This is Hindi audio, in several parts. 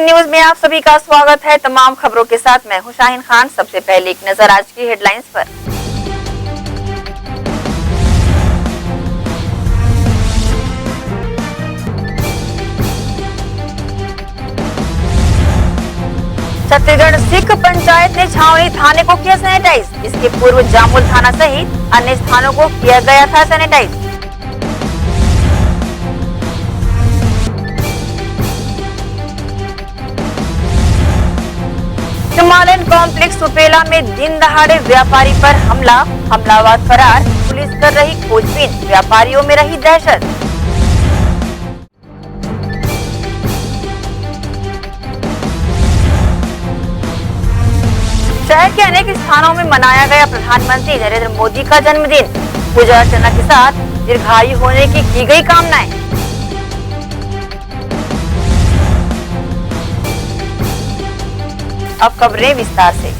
न्यूज में आप सभी का स्वागत है। तमाम खबरों के साथ मैं हूं शाहीन खान। सबसे पहले एक नजर आज की हेडलाइंस पर। छत्तीसगढ़ सिख पंचायत ने छावनी थाने को किया सैनिटाइज। इसके पूर्व जामुल थाना सहित अन्य स्थानों को किया गया था सैनिटाइज। हिमालयन कॉम्प्लेक्स सुपेला में दिन दहाड़े व्यापारी पर हमलावर फरार। पुलिस कर रही खोजबीन, व्यापारियों में रही दहशत। शहर के अनेक स्थानों में मनाया गया प्रधानमंत्री नरेंद्र मोदी का जन्मदिन। पूजा अर्चना के साथ दीर्घायु होने की गई कामनाएं। अब खबरें विस्तार से।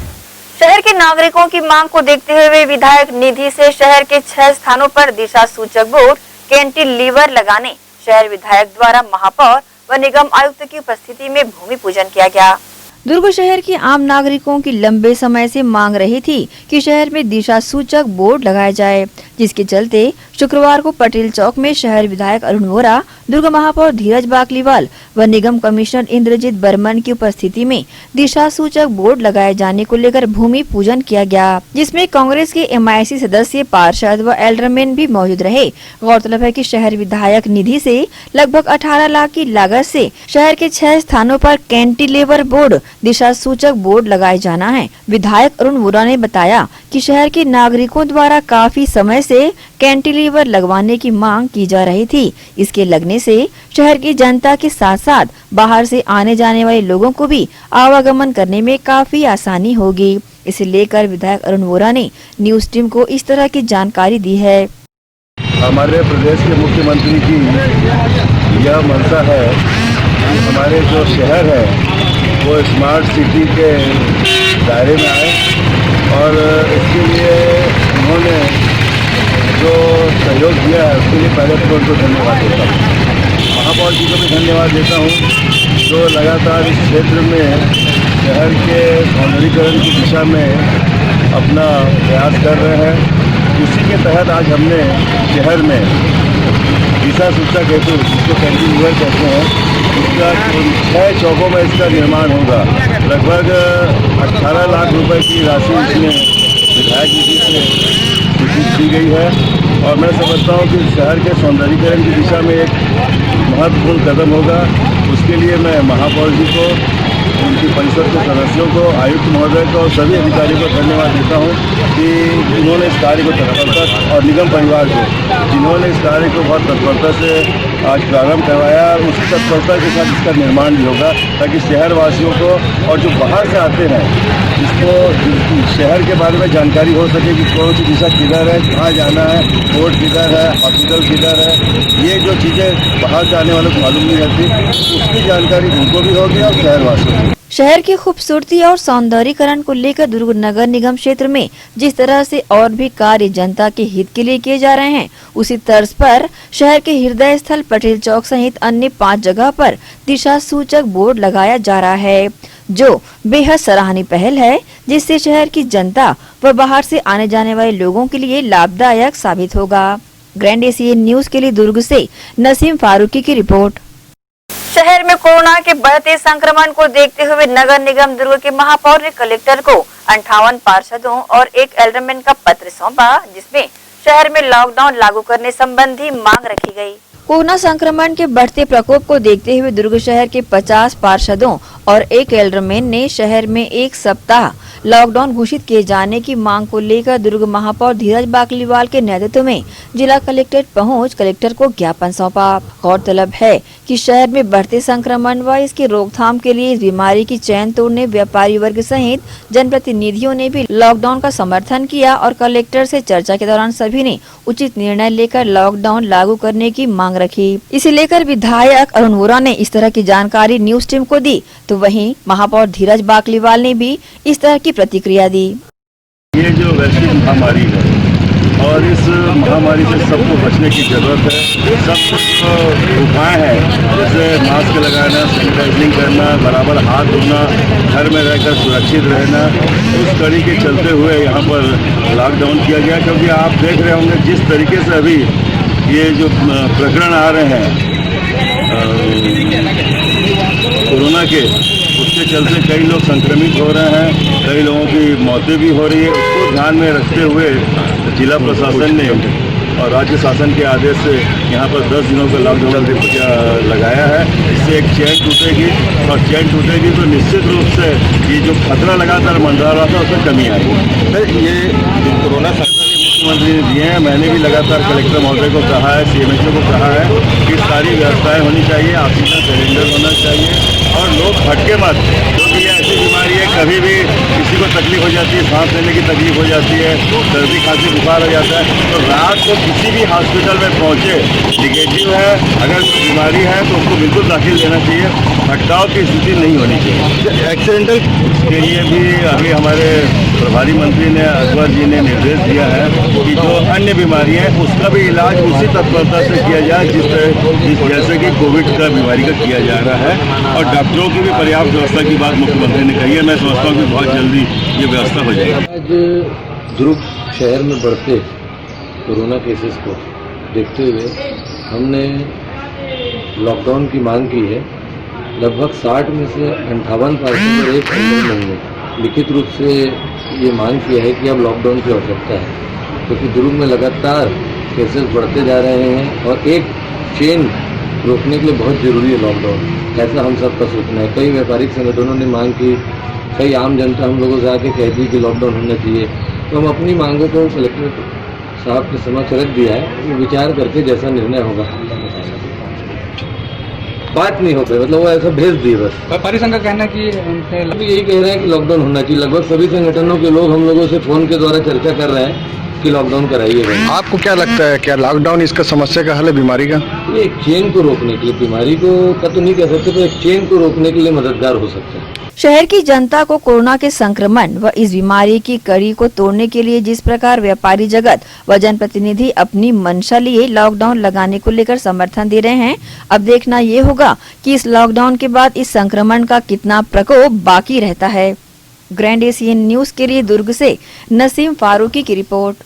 शहर के नागरिकों की मांग को देखते हुए विधायक निधि से शहर के 6 स्थानों पर दिशा सूचक बोर्ड कैंटिलीवर लगाने शहर विधायक द्वारा महापौर व निगम आयुक्त की उपस्थिति में भूमि पूजन किया गया। दुर्ग शहर के आम नागरिकों की लंबे समय से मांग रही थी कि शहर में दिशा सूचक बोर्ड लगाया जाए, जिसके चलते शुक्रवार को पटेल चौक में शहर विधायक अरुण वोरा, दुर्ग महापौर धीरज बाकलीवाल व निगम कमिश्नर इंद्रजीत बर्मन की उपस्थिति में दिशा सूचक बोर्ड लगाए जाने को लेकर भूमि पूजन किया गया, जिसमें कांग्रेस के MIC सदस्य, पार्षद व एल्डरमैन भी मौजूद रहे। गौरतलब है कि शहर विधायक निधि से लगभग 18 लाख की लागत से शहर के 6 स्थानों पर कैंटिलीवर बोर्ड दिशा सूचक बोर्ड लगाए जाना है। विधायक अरुण वोरा ने बताया कि शहर के नागरिकों द्वारा काफी समय से कैंटिलीवर लगवाने की मांग की जा रही थी। इसके लगने से शहर की जनता के साथ साथ बाहर से आने जाने वाले लोगों को भी आवागमन करने में काफी आसानी होगी। इसे लेकर विधायक अरुण वोरा ने न्यूज टीम को इस तरह की जानकारी दी है। हमारे प्रदेश के मुख्यमंत्री की यह मंशा है कि हमारे जो शहर है वो स्मार्ट सिटी के दायरे में आए, और इसके लिए उन्होंने जो सहयोग दिया है उसके लिए पहले तो उनको धन्यवाद देता हूँ। महापौर जी को भी धन्यवाद देता हूँ जो लगातार इस क्षेत्र में शहर के सौंदर्यीकरण की दिशा में अपना प्रयास कर रहे हैं। इसी के तहत आज हमने शहर में दिशा सूचक हेतु, जिसको कैंटिलीवर कहते हैं, इसका 6 चौकों में इसका निर्माण होगा। लगभग 18 लाख रुपए की राशि इसमें विधायक निधि से स्वीकृत की गई है, और मैं समझता हूँ कि शहर के सौंदर्यीकरण की दिशा में एक महत्वपूर्ण कदम होगा। उसके लिए मैं महापौर जी को, उनकी परिषद के सदस्यों को, आयुक्त महोदय को और सभी अधिकारियों को धन्यवाद देता हूँ कि जिन्होंने इस कार्य को तत्परता, और निगम परिवार को जिन्होंने इस कार्य को बहुत तत्परता से आज प्रारंभ करवाया, और उसी तत्परता के साथ इसका निर्माण भी होगा, ताकि शहर वासियों को और जो बाहर से आते हैं जिसको शहर के बारे में जानकारी हो सके कि कौन सी दिशा किधर है, कहाँ जाना है, रोड किधर है, हॉस्पिटल किधर है। ये जो चीज़ें बाहर से आने वालों को मालूम नहीं रहती, उसकी जानकारी उनको भी होगी और शहर वासियों को। शहर की खूबसूरती और सौंदर्यीकरण को लेकर दुर्ग नगर निगम क्षेत्र में जिस तरह से और भी कार्य जनता के हित के लिए किए जा रहे हैं, उसी तर्ज पर शहर के हृदय स्थल पटेल चौक सहित अन्य 5 जगह पर दिशा सूचक बोर्ड लगाया जा रहा है, जो बेहद सराहनीय पहल है, जिससे शहर की जनता व बाहर से आने जाने वाले लोगों के लिए लाभदायक साबित होगा। ग्रैंड एशियन न्यूज के लिए दुर्ग से नसीम फारूकी की रिपोर्ट। शहर में कोरोना के बढ़ते संक्रमण को देखते हुए नगर निगम दुर्ग के महापौर ने कलेक्टर को 58 पार्षदों और एक एल्डरमैन का पत्र सौंपा, जिसमें शहर में लॉकडाउन लागू करने संबंधी मांग रखी गई। कोरोना संक्रमण के बढ़ते प्रकोप को देखते हुए दुर्ग शहर के 50 पार्षदों और एक एल्डरमैन ने शहर में 1 सप्ताह लॉकडाउन घोषित किए जाने की मांग को लेकर दुर्ग महापौर धीरज बाकलीवाल के नेतृत्व में जिला कलेक्ट्रेट पहुंच कलेक्टर को ज्ञापन सौंपा। गौरतलब है कि शहर में बढ़ते संक्रमण व इसकी रोकथाम के लिए इस बीमारी की चैन तोड़ने व्यापारी वर्ग सहित जनप्रतिनिधियों ने भी लॉकडाउन का समर्थन किया, और कलेक्टर से चर्चा के दौरान सभी ने उचित निर्णय लेकर लॉकडाउन लागू करने की मांग रखी। इसे लेकर विधायक अरुण वोरा ने इस तरह की जानकारी न्यूज टीम को दी, तो वहीं महापौर धीरज बाकलीवाल ने भी इस तरह की प्रतिक्रिया दी। ये जो वैश्विक महामारी है और इस महामारी से सबको बचने की ज़रूरत है। सब उपाय हैं, जैसे मास्क लगाना, सैनिटाइजिंग करना, बराबर हाथ धोना, घर में रहकर सुरक्षित रहना, उस कड़ी के चलते हुए यहाँ पर लॉकडाउन किया गया। क्योंकि आप देख रहे होंगे जिस तरीके से अभी ये जो प्रकरण आ रहे हैं कोरोना के, उसके चलते कई लोग संक्रमित हो रहे हैं, कई लोगों की मौतें भी हो रही है। उसको ध्यान में रखते हुए जिला प्रशासन ने और राज्य शासन के आदेश से यहाँ पर 10 दिनों का लॉकडाउन लगाया है। इससे एक चेन टूटेगी, और चेन टूटेगी तो निश्चित रूप से ये जो खतरा लगातार मंडरा रहा था उसमें कमी आएगी। ये जो कोरोना मुख्यमंत्री ने दिए हैं, मैंने भी लगातार कलेक्टर महोदय को कहा है, CMHO को कहा है कि सारी व्यवस्थाएं होनी चाहिए, ऑक्सीजन सिलेंडर होना चाहिए, और लोग भटके मत, क्योंकि ये ऐसी बीमारी है कभी भी किसी को तकलीफ हो जाती है, सांस लेने की तकलीफ हो जाती है, सर्दी खांसी बुखार हो जाता है, तो रात को किसी भी हॉस्पिटल में पहुँचे, निगेटिव है, अगर कोई बीमारी है तो उसको बिल्कुल दाखिल देना चाहिए, भटकाव की स्थिति नहीं होनी चाहिए। एक्सीडेंटल के लिए भी अभी हमारे प्रभारी मंत्री ने, अकबर जी ने निर्देश दिया है कि जो अन्य बीमारी है उसका भी इलाज उसी तत्परता से किया जाए जैसे कि कोविड का बीमारी का किया जा रहा है, और डॉक्टरों की भी पर्याप्त व्यवस्था की बात मुख्यमंत्री ने कही है। मैं समझता हूँ कि बहुत जल्दी ये व्यवस्था हो जाएगी। आज दुर्ग शहर में बढ़ते कोरोना केसेस को देखते हुए हमने लॉकडाउन की मांग की है। लगभग 60 में से 58% और एक महीने लिखित रूप से ये मांग किया है कि अब लॉकडाउन की आवश्यकता है, क्योंकि दुर्ग में लगातार केसेस बढ़ते जा रहे हैं और एक चेन रोकने के लिए बहुत ज़रूरी है लॉकडाउन। ऐसा हम सबका सोचना है। कई व्यापारिक संगठनों ने मांग की, कई आम जनता हम लोगों से आके कहती कि लॉकडाउन होना चाहिए, तो हम अपनी मांगों को कलेक्टर साहब के समक्ष रख दिया है। वो विचार करके जैसा निर्णय होगा, बात नहीं हो पाई, मतलब वो ऐसा भेज दिए बस। व्यापारी संघ का कहना है कि अभी यही कह रहे हैं कि लॉकडाउन होना चाहिए। लगभग सभी संगठनों के लोग हम लोगों से फोन के द्वारा चर्चा कर रहे हैं कि लॉकडाउन कराइए। आपको क्या लगता है, क्या लॉकडाउन इसका समस्या का हल है, बीमारी का? ये एक चेन को रोकने के लिए, बीमारी को का तो नहीं कह सकते, तो एक चेन को रोकने के लिए मददगार हो सकता है। शहर की जनता को कोरोना के संक्रमण व इस बीमारी की कड़ी को तोड़ने के लिए जिस प्रकार व्यापारी जगत व जनप्रतिनिधि अपनी मंशा लिए लॉकडाउन लगाने को लेकर समर्थन दे रहे हैं, अब देखना ये होगा कि इस लॉकडाउन के बाद इस संक्रमण का कितना प्रकोप बाकी रहता है। ग्रैंड एशियन न्यूज के लिए दुर्ग से नसीम फारूकी की रिपोर्ट।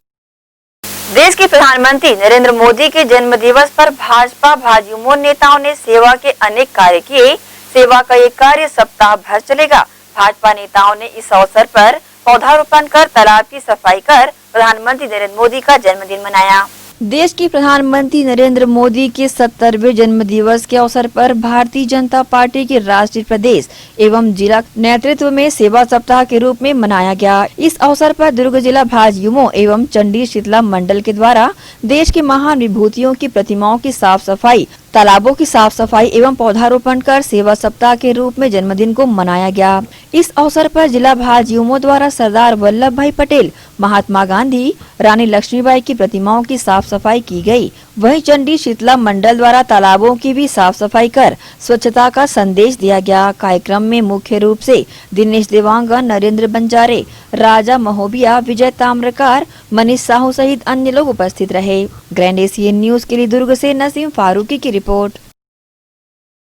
देश के प्रधानमंत्री नरेंद्र मोदी के जन्म दिवस पर भाजपा भाजयुमो नेताओं ने सेवा के अनेक कार्य किए। सेवा का ये कार्य सप्ताह भर चलेगा। भाजपा नेताओं ने इस अवसर पर पौधारोपण कर तालाब की सफाई कर प्रधानमंत्री नरेंद्र मोदी का जन्मदिन मनाया। देश के प्रधानमंत्री नरेंद्र मोदी के 70वें जन्म दिवस के अवसर पर भारतीय जनता पार्टी के राष्ट्रीय प्रदेश एवं जिला नेतृत्व में सेवा सप्ताह के रूप में मनाया गया। इस अवसर पर दुर्ग जिला भाजयुमो एवं चंडी शीतला मंडल के द्वारा देश के महान विभूतियों की प्रतिमाओं की साफ सफाई, तालाबों की साफ सफाई एवं पौधारोपण कर सेवा सप्ताह के रूप में जन्मदिन को मनाया गया। इस अवसर पर जिला भाजयुमो द्वारा सरदार वल्लभ भाई पटेल, महात्मा गांधी, रानी लक्ष्मीबाई की प्रतिमाओं की साफ सफाई की गई। वहीं चंडी शीतला मंडल द्वारा तालाबों की भी साफ सफाई कर स्वच्छता का संदेश दिया गया। कार्यक्रम में मुख्य रूप से दिनेश देवांगन, नरेंद्र बंजारे, राजा महोबिया, विजय ताम्रकार, मनीष साहू सहित अन्य लोग उपस्थित रहे। ग्रैंड एशियन न्यूज के लिए दुर्ग से नसीम फारूकी की रिपोर्ट।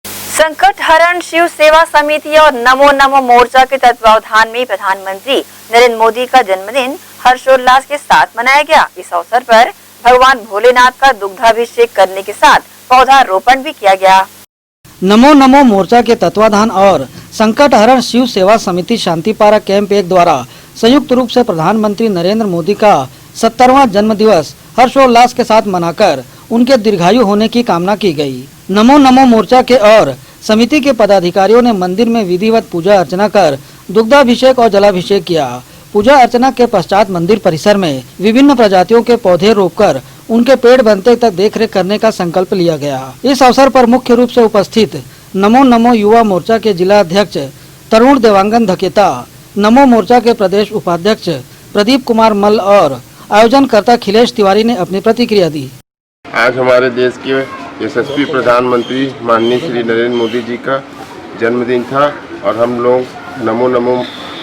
संकट हरण शिव सेवा समिति और नमो नमो मोर्चा के तत्वावधान में प्रधानमंत्री नरेंद्र मोदी का जन्मदिन हर्षोल्लास के साथ मनाया गया। इस अवसर पर भगवान भोलेनाथ का दुग्धाभिषेक करने के साथ पौधारोपण भी किया गया। नमो नमो मोर्चा के तत्वाधान और संकट हरण शिव सेवा समिति शांतिपारा कैंप 1 द्वारा संयुक्त रूप से प्रधानमंत्री नरेंद्र मोदी का 70वां जन्म दिवस हर्षोल्लास के साथ मनाकर उनके दीर्घायु होने की कामना की गई। नमो नमो मोर्चा के और समिति के पदाधिकारियों ने मंदिर में विधिवत पूजा अर्चना कर दुग्धाभिषेक और जलाभिषेक किया। पूजा अर्चना के पश्चात मंदिर परिसर में विभिन्न प्रजातियों के पौधे रोपकर उनके पेड़ बनते तक देखरेख करने का संकल्प लिया गया। इस अवसर पर मुख्य रूप से उपस्थित नमो नमो युवा मोर्चा के जिला अध्यक्ष तरुण देवांगन धकेता, नमो मोर्चा के प्रदेश उपाध्यक्ष प्रदीप कुमार मल्ल और आयोजनकर्ता खिलेश तिवारी ने अपनी प्रतिक्रिया दी। आज हमारे देश के यशस्वी प्रधानमंत्री माननीय श्री नरेंद्र मोदी जी का जन्मदिन था और हम लोग नमो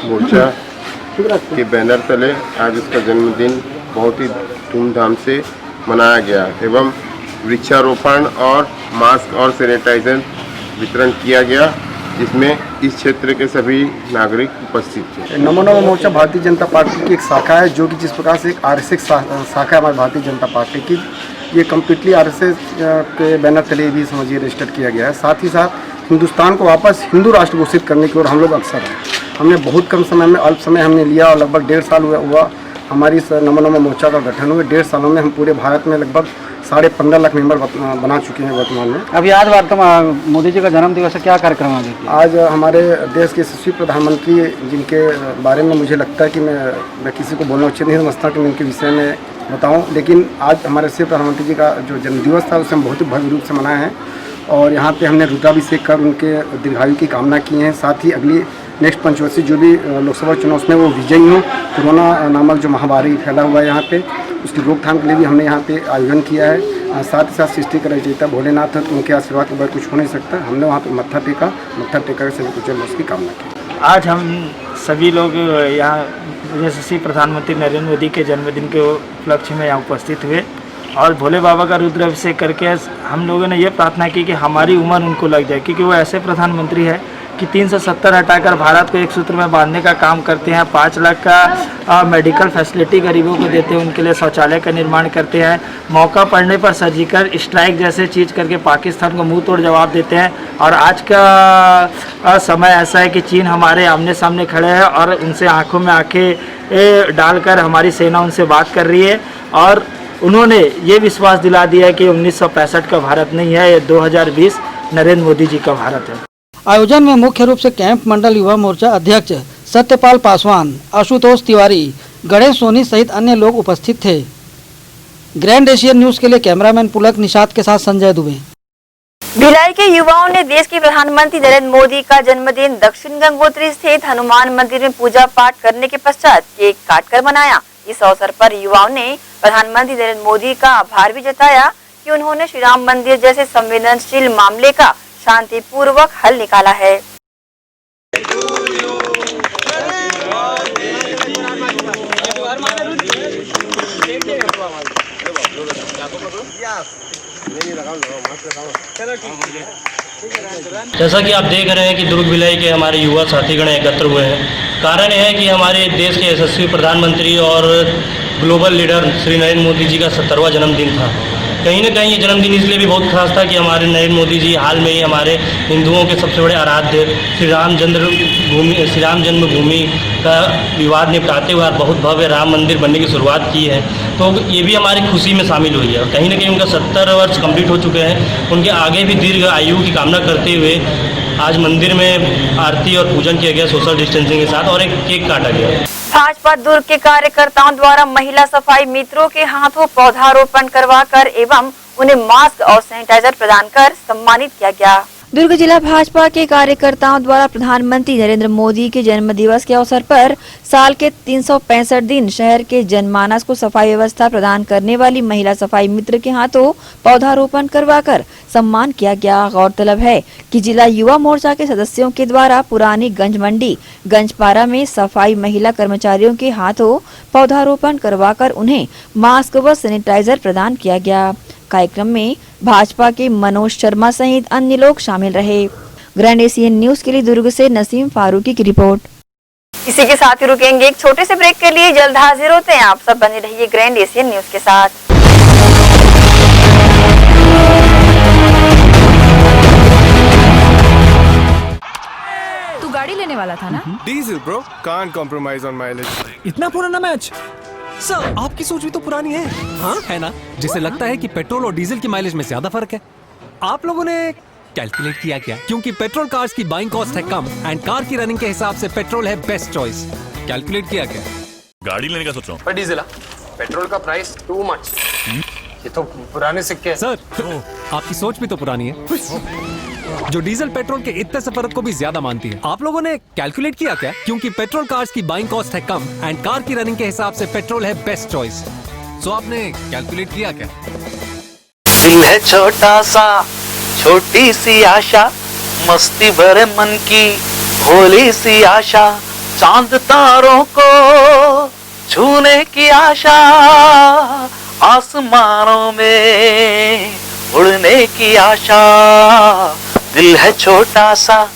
मोर्चा के बैनर तले आज उसका जन्मदिन बहुत ही धूमधाम से मनाया गया एवं वृक्षारोपण और मास्क और सैनिटाइजर वितरण किया गया, जिसमें इस क्षेत्र के सभी नागरिक उपस्थित थे। नमो नमो मोर्चा भारतीय जनता पार्टी की एक शाखा है, जो कि जिस प्रकार से एक आरएसएस शाखा है हमारी भारतीय जनता पार्टी की, ये कम्प्लीटली आरएसएस के बैनर तले भी समझिए रजिस्टर किया गया है। साथ ही साथ हिंदुस्तान को वापस हिंदू राष्ट्र घोषित करने की ओर हम लोग अक्सर हैं। हमने बहुत कम समय में, अल्प समय हमने लिया और लगभग 1.5 साल हुआ हमारी नमो नमो मोर्चा का गठन हुए। 1.5 सालों में हम पूरे भारत में लगभग 15.5 लाख मेंबर बना चुके हैं वर्तमान में। अभी आज वर्तमान मोदी जी का जन्म दिवस है, क्या कार्यक्रम आगे? आज हमारे देश के यशस्वी प्रधानमंत्री, जिनके बारे में मुझे लगता है कि मैं किसी को बोलना उचित नहीं समझता कि मैं उनके विषय में बताऊं, लेकिन आज हमारे यशस्वी प्रधानमंत्री जी का जो जन्मदिवस था उसे हम बहुत ही भव्य रूप से मनाए हैं और यहाँ पे हमने रुद्राभिषेक कर उनके दीर्घायु की कामना की है। साथ ही अगली नेक्स्ट पंचवर्षीय जो भी लोकसभा चुनाव उसमें वो विजयी हों। कोरोना नामक जो महामारी फैला हुआ है यहाँ पे, उसकी रोकथाम के लिए भी हमने यहाँ पे आयोजन किया है। साथ ही साथ सृष्टि का रचयिता भोलेनाथ है, तो उनके आशीर्वाद के बाद कुछ हो नहीं सकता। हमने वहाँ पे मत्था टेका सभी कुछ उसकी कामना की। आज हम सभी लोग यहाँ यशस्वी प्रधानमंत्री नरेंद्र मोदी के जन्मदिन के उपलक्ष्य में यहाँ उपस्थित हुए और भोले बाबा का रुद्राभिषेक करके हम लोगों ने ये प्रार्थना की कि हमारी उम्र उनको लग जाए, क्योंकि वो ऐसे प्रधानमंत्री है कि 370 हटाकर भारत को एक सूत्र में बांधने का काम करते हैं। 5 लाख का मेडिकल फैसिलिटी गरीबों को देते हैं, उनके लिए शौचालय का निर्माण करते हैं। मौका पड़ने पर सर्जिकल स्ट्राइक जैसे चीज़ करके पाकिस्तान को मुंह तोड़ जवाब देते हैं। और आज का समय ऐसा है कि चीन हमारे आमने सामने खड़े हैं और उनसे आंखों में आंखें डालकर हमारी सेना उनसे बात कर रही है और उन्होंने ये विश्वास दिला दिया है कि 1965 का भारत नहीं है, ये 2020 नरेंद्र मोदी जी का भारत है। आयोजन में मुख्य रूप से कैंप मंडल युवा मोर्चा अध्यक्ष सत्यपाल पासवान, आशुतोष तिवारी, गणेश सोनी सहित अन्य लोग उपस्थित थे। ग्रैंड एशियन न्यूज के लिए कैमरामैन पुलक निषाद के साथ संजय दुबे। भिलाई के युवाओं ने देश के प्रधानमंत्री नरेंद्र मोदी का जन्मदिन दक्षिण गंगोत्री स्थित हनुमान मंदिर में पूजा पाठ करने के पश्चात केक काटकर मनाया। इस अवसर पर युवाओं ने प्रधानमंत्री नरेंद्र मोदी का आभार भी जताया कि उन्होंने श्री राम मंदिर जैसे संवेदनशील मामले का शांतिपूर्वक हल निकाला है। जैसा कि आप देख रहे हैं कि दुर्ग भिलाई के हमारे युवा साथीगण एकत्र हुए हैं। कारण यह है कि हमारे देश के यशस्वी प्रधानमंत्री और ग्लोबल लीडर श्री नरेंद्र मोदी जी का 70वां जन्मदिन था। कहीं ना कहीं ये जन्मदिन इसलिए भी बहुत खास था कि हमारे नरेंद्र मोदी जी हाल में ही हमारे हिंदुओं के सबसे बड़े आराध्य श्री राम जन्मभूमि का विवाद निपटाते हुए बहुत भव्य राम मंदिर बनने की शुरुआत की है। तो ये भी हमारी खुशी में शामिल हुई है और कहीं ना कहीं उनका 70 वर्ष कंप्लीट हो चुके हैं। उनके आगे भी दीर्घ आयु की कामना करते हुए आज मंदिर में आरती और पूजन किया गया सोशल डिस्टेंसिंग के साथ और एक केक काटा गया। भाजपा दुर्ग के कार्यकर्ताओं द्वारा महिला सफाई मित्रों के हाथों पौधारोपण करवाकर एवं उन्हें मास्क और सैनिटाइजर प्रदान कर सम्मानित किया गया। दुर्ग जिला भाजपा के कार्यकर्ताओं द्वारा प्रधानमंत्री नरेंद्र मोदी के जन्म दिवस के अवसर पर साल के 365 दिन शहर के जनमानस को सफाई व्यवस्था प्रदान करने वाली महिला सफाई मित्र के हाथों पौधारोपण करवाकर सम्मान किया गया। गौरतलब है कि जिला युवा मोर्चा के सदस्यों के द्वारा पुरानी गंज मंडी गंजपारा में सफाई महिला कर्मचारियों के हाथों पौधारोपण करवाकर उन्हें मास्क व सैनिटाइजर प्रदान किया गया। कार्यक्रम में भाजपा के मनोज शर्मा सहित अन्य लोग शामिल रहे। ग्रैंड एशियन न्यूज के लिए दुर्ग से नसीम फारूकी की रिपोर्ट। इसी के साथ ही रुकेंगे एक छोटे से ब्रेक के लिए, जल्द हाजिर होते हैं। आप सब बने रहिए ग्रैंड एशियन न्यूज के साथ। तू गाड़ी लेने वाला था ना? Diesel bro, can't compromise on mileage. इतना पुराना मैच सर, आपकी सोच भी तो पुरानी है। हाँ है ना, जिसे लगता है कि पेट्रोल और डीजल की माइलेज में ज्यादा फर्क है। आप लोगों ने कैलकुलेट किया क्या? क्योंकि पेट्रोल कार्स की बाइंग कॉस्ट है कम एंड कार की रनिंग के हिसाब से पेट्रोल है बेस्ट चॉइस। कैलकुलेट किया क्या? गाड़ी लेने का सोच रहा हूँ। पर डीजल पेट्रोल का प्राइस टू मच। ये तो पुराने सिक्के हैं। सर आपकी सोच भी तो पुरानी है, जो डीजल पेट्रोल के इतने से फर्क को भी ज्यादा मानती है। आप लोगों ने कैलकुलेट किया क्या? क्योंकि पेट्रोल कार्स की बाइंग कॉस्ट है कम एंड कार की रनिंग के हिसाब से पेट्रोल है बेस्ट चॉइस। सो आपने कैलकुलेट किया क्या? दिल है छोटा सा, छोटी सी आशा, मस्ती भरे मन की भोली सी आशा, चांद तारों को छूने की आशा, आसमानों में उड़ने की आशा, दिल है छोटा सा,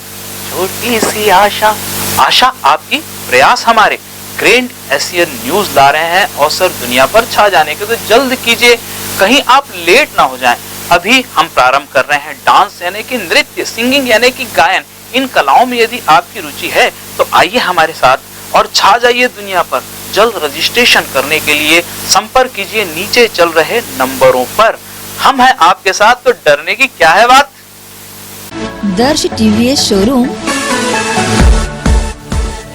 छोटी सी आशा। आशा आपकी, प्रयास हमारे। ग्रैंड एशियन न्यूज ला रहे हैं अवसर दुनिया पर छा जाने के, तो जल्द कीजिए, कहीं आप लेट ना हो जाएं। अभी हम प्रारंभ कर रहे हैं डांस यानी कि नृत्य, सिंगिंग यानी कि गायन। इन कलाओं में यदि आपकी रुचि है तो आइए हमारे साथ और छा जाइए दुनिया पर। जल्द रजिस्ट्रेशन करने के लिए संपर्क कीजिए नीचे चल रहे नंबरों पर। हम हैं आपके साथ, तो डरने की क्या है बात। दर्श टीवीएस शोरूम।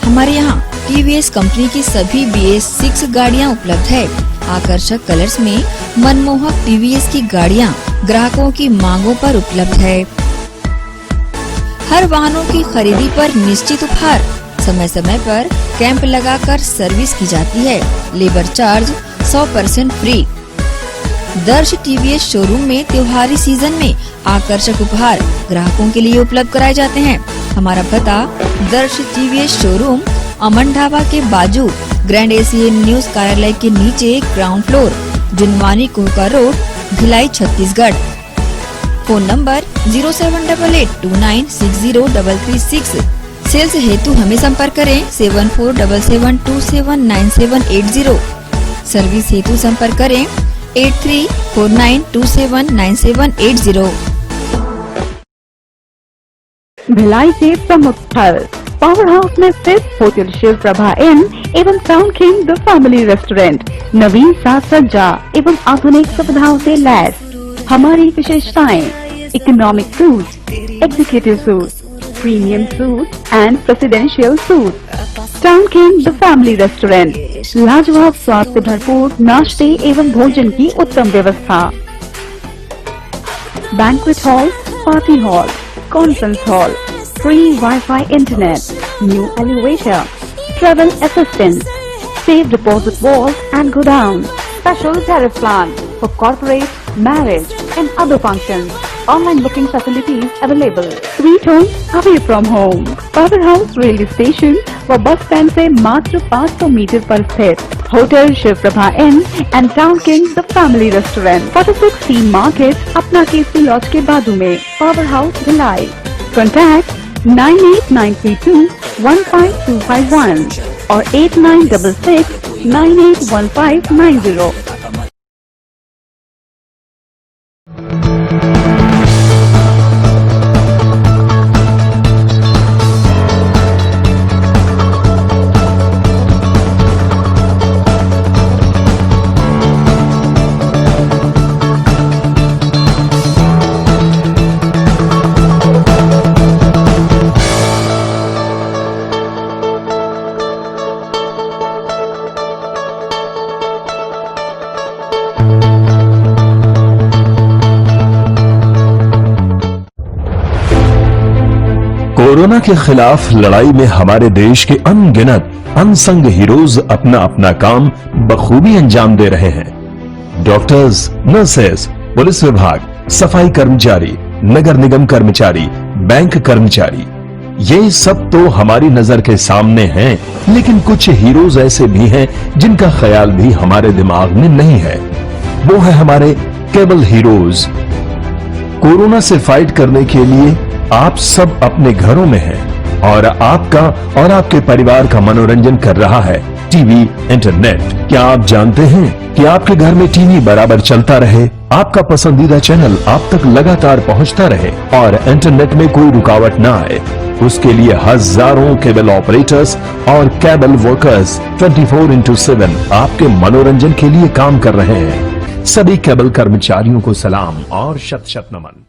हमारे यहाँ टीवीएस कंपनी की सभी BS6 गाड़ियाँ उपलब्ध है। आकर्षक कलर्स में मनमोहक टीवीएस की गाड़ियाँ ग्राहकों की मांगों पर उपलब्ध है। हर वाहनों की खरीदी पर निश्चित उपहार। समय समय पर कैंप लगाकर सर्विस की जाती है। Labour charge 100% free. दर्श टीवीएस शोरूम में त्योहारी सीजन में आकर्षक उपहार ग्राहकों के लिए उपलब्ध कराए जाते हैं। हमारा पता दर्श टीवीएस शोरूम अमन ढाबा के बाजू ग्रैंड एशियन न्यूज कार्यालय के नीचे ground floor, Junwani Kohka road, Bhilai, Chhattisgarh. Phone number 07882960336। Sales हेतु हमें संपर्क करें 7477279780। सर्विस हेतु संपर्क करें 8349279780। भिलाई के प्रमुख स्थल पावर हाउस में स्थित होटल शिव प्रभा इन एवं Town king the family restaurant नवीन साज सज्जा एवं आधुनिक सुविधाओं से लैस। हमारी विशेषताएं economic suite, executive suite, premium suite and presidential suite. Town king the family restaurant, लाजवाब स्वाद से भरपूर नाश्ते एवं भोजन की उत्तम व्यवस्था। Banquet hall, party hall, conference hall, free Wi-Fi internet, new elevator, travel assistance, safe deposit vault and godown, special tariff plan for corporate, marriage and other functions. Online booking facilities available. Sweet home away from home. Powerhouse railway station व बस स्टैंड से मात्र 500 मीटर पर स्थित hotel Shiv Prabha inn and town king the family restaurant 46C market, अपना केसी लॉज के बाजू में। Power house Bhilai. कॉन्टैक्ट 9892152251 और 8966981590। कोरोना के खिलाफ लड़ाई में हमारे देश के अनगिनत अनसंग हीरोज अपना अपना काम बखूबी अंजाम दे रहे हैं। डॉक्टर्स, नर्सेस, पुलिस विभाग, सफाई कर्मचारी, नगर निगम कर्मचारी, बैंक कर्मचारी, ये सब तो हमारी नजर के सामने हैं, लेकिन कुछ हीरोज ऐसे भी हैं जिनका ख्याल भी हमारे दिमाग में नहीं है। वो है हमारे केबल हीरोज। कोरोना से फाइट करने के लिए आप सब अपने घरों में हैं और आपका और आपके परिवार का मनोरंजन कर रहा है टीवी, इंटरनेट। क्या आप जानते हैं कि आपके घर में टीवी बराबर चलता रहे, आपका पसंदीदा चैनल आप तक लगातार पहुंचता रहे और इंटरनेट में कोई रुकावट ना आए? उसके लिए हजारों केबल ऑपरेटर्स और केबल वर्कर्स 24/7 आपके मनोरंजन के लिए काम कर रहे हैं। सभी केबल कर्मचारियों को सलाम और शत शत नमन।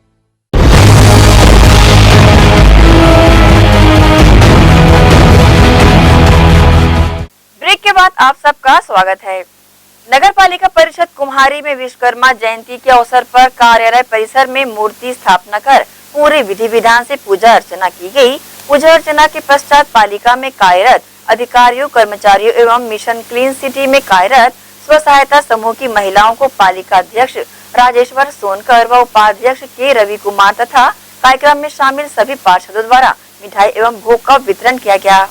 ब्रेक के बाद आप सबका स्वागत है। नगर पालिका परिषद कुम्हारी में विश्वकर्मा जयंती के अवसर पर कार्यालय परिसर में मूर्ति स्थापना कर पूरे विधि विधान से पूजा अर्चना की गई। पूजा अर्चना के पश्चात पालिका में कार्यरत अधिकारियों, कर्मचारियों एवं मिशन क्लीन सिटी में कार्यरत स्व सहायता समूह की महिलाओं को पालिका अध्यक्ष राजेश्वर सोनकर व उपाध्यक्ष के रवि कुमार तथा कार्यक्रम में शामिल सभी पार्षदों द्वारा मिठाई एवं भोग का वितरण किया गया।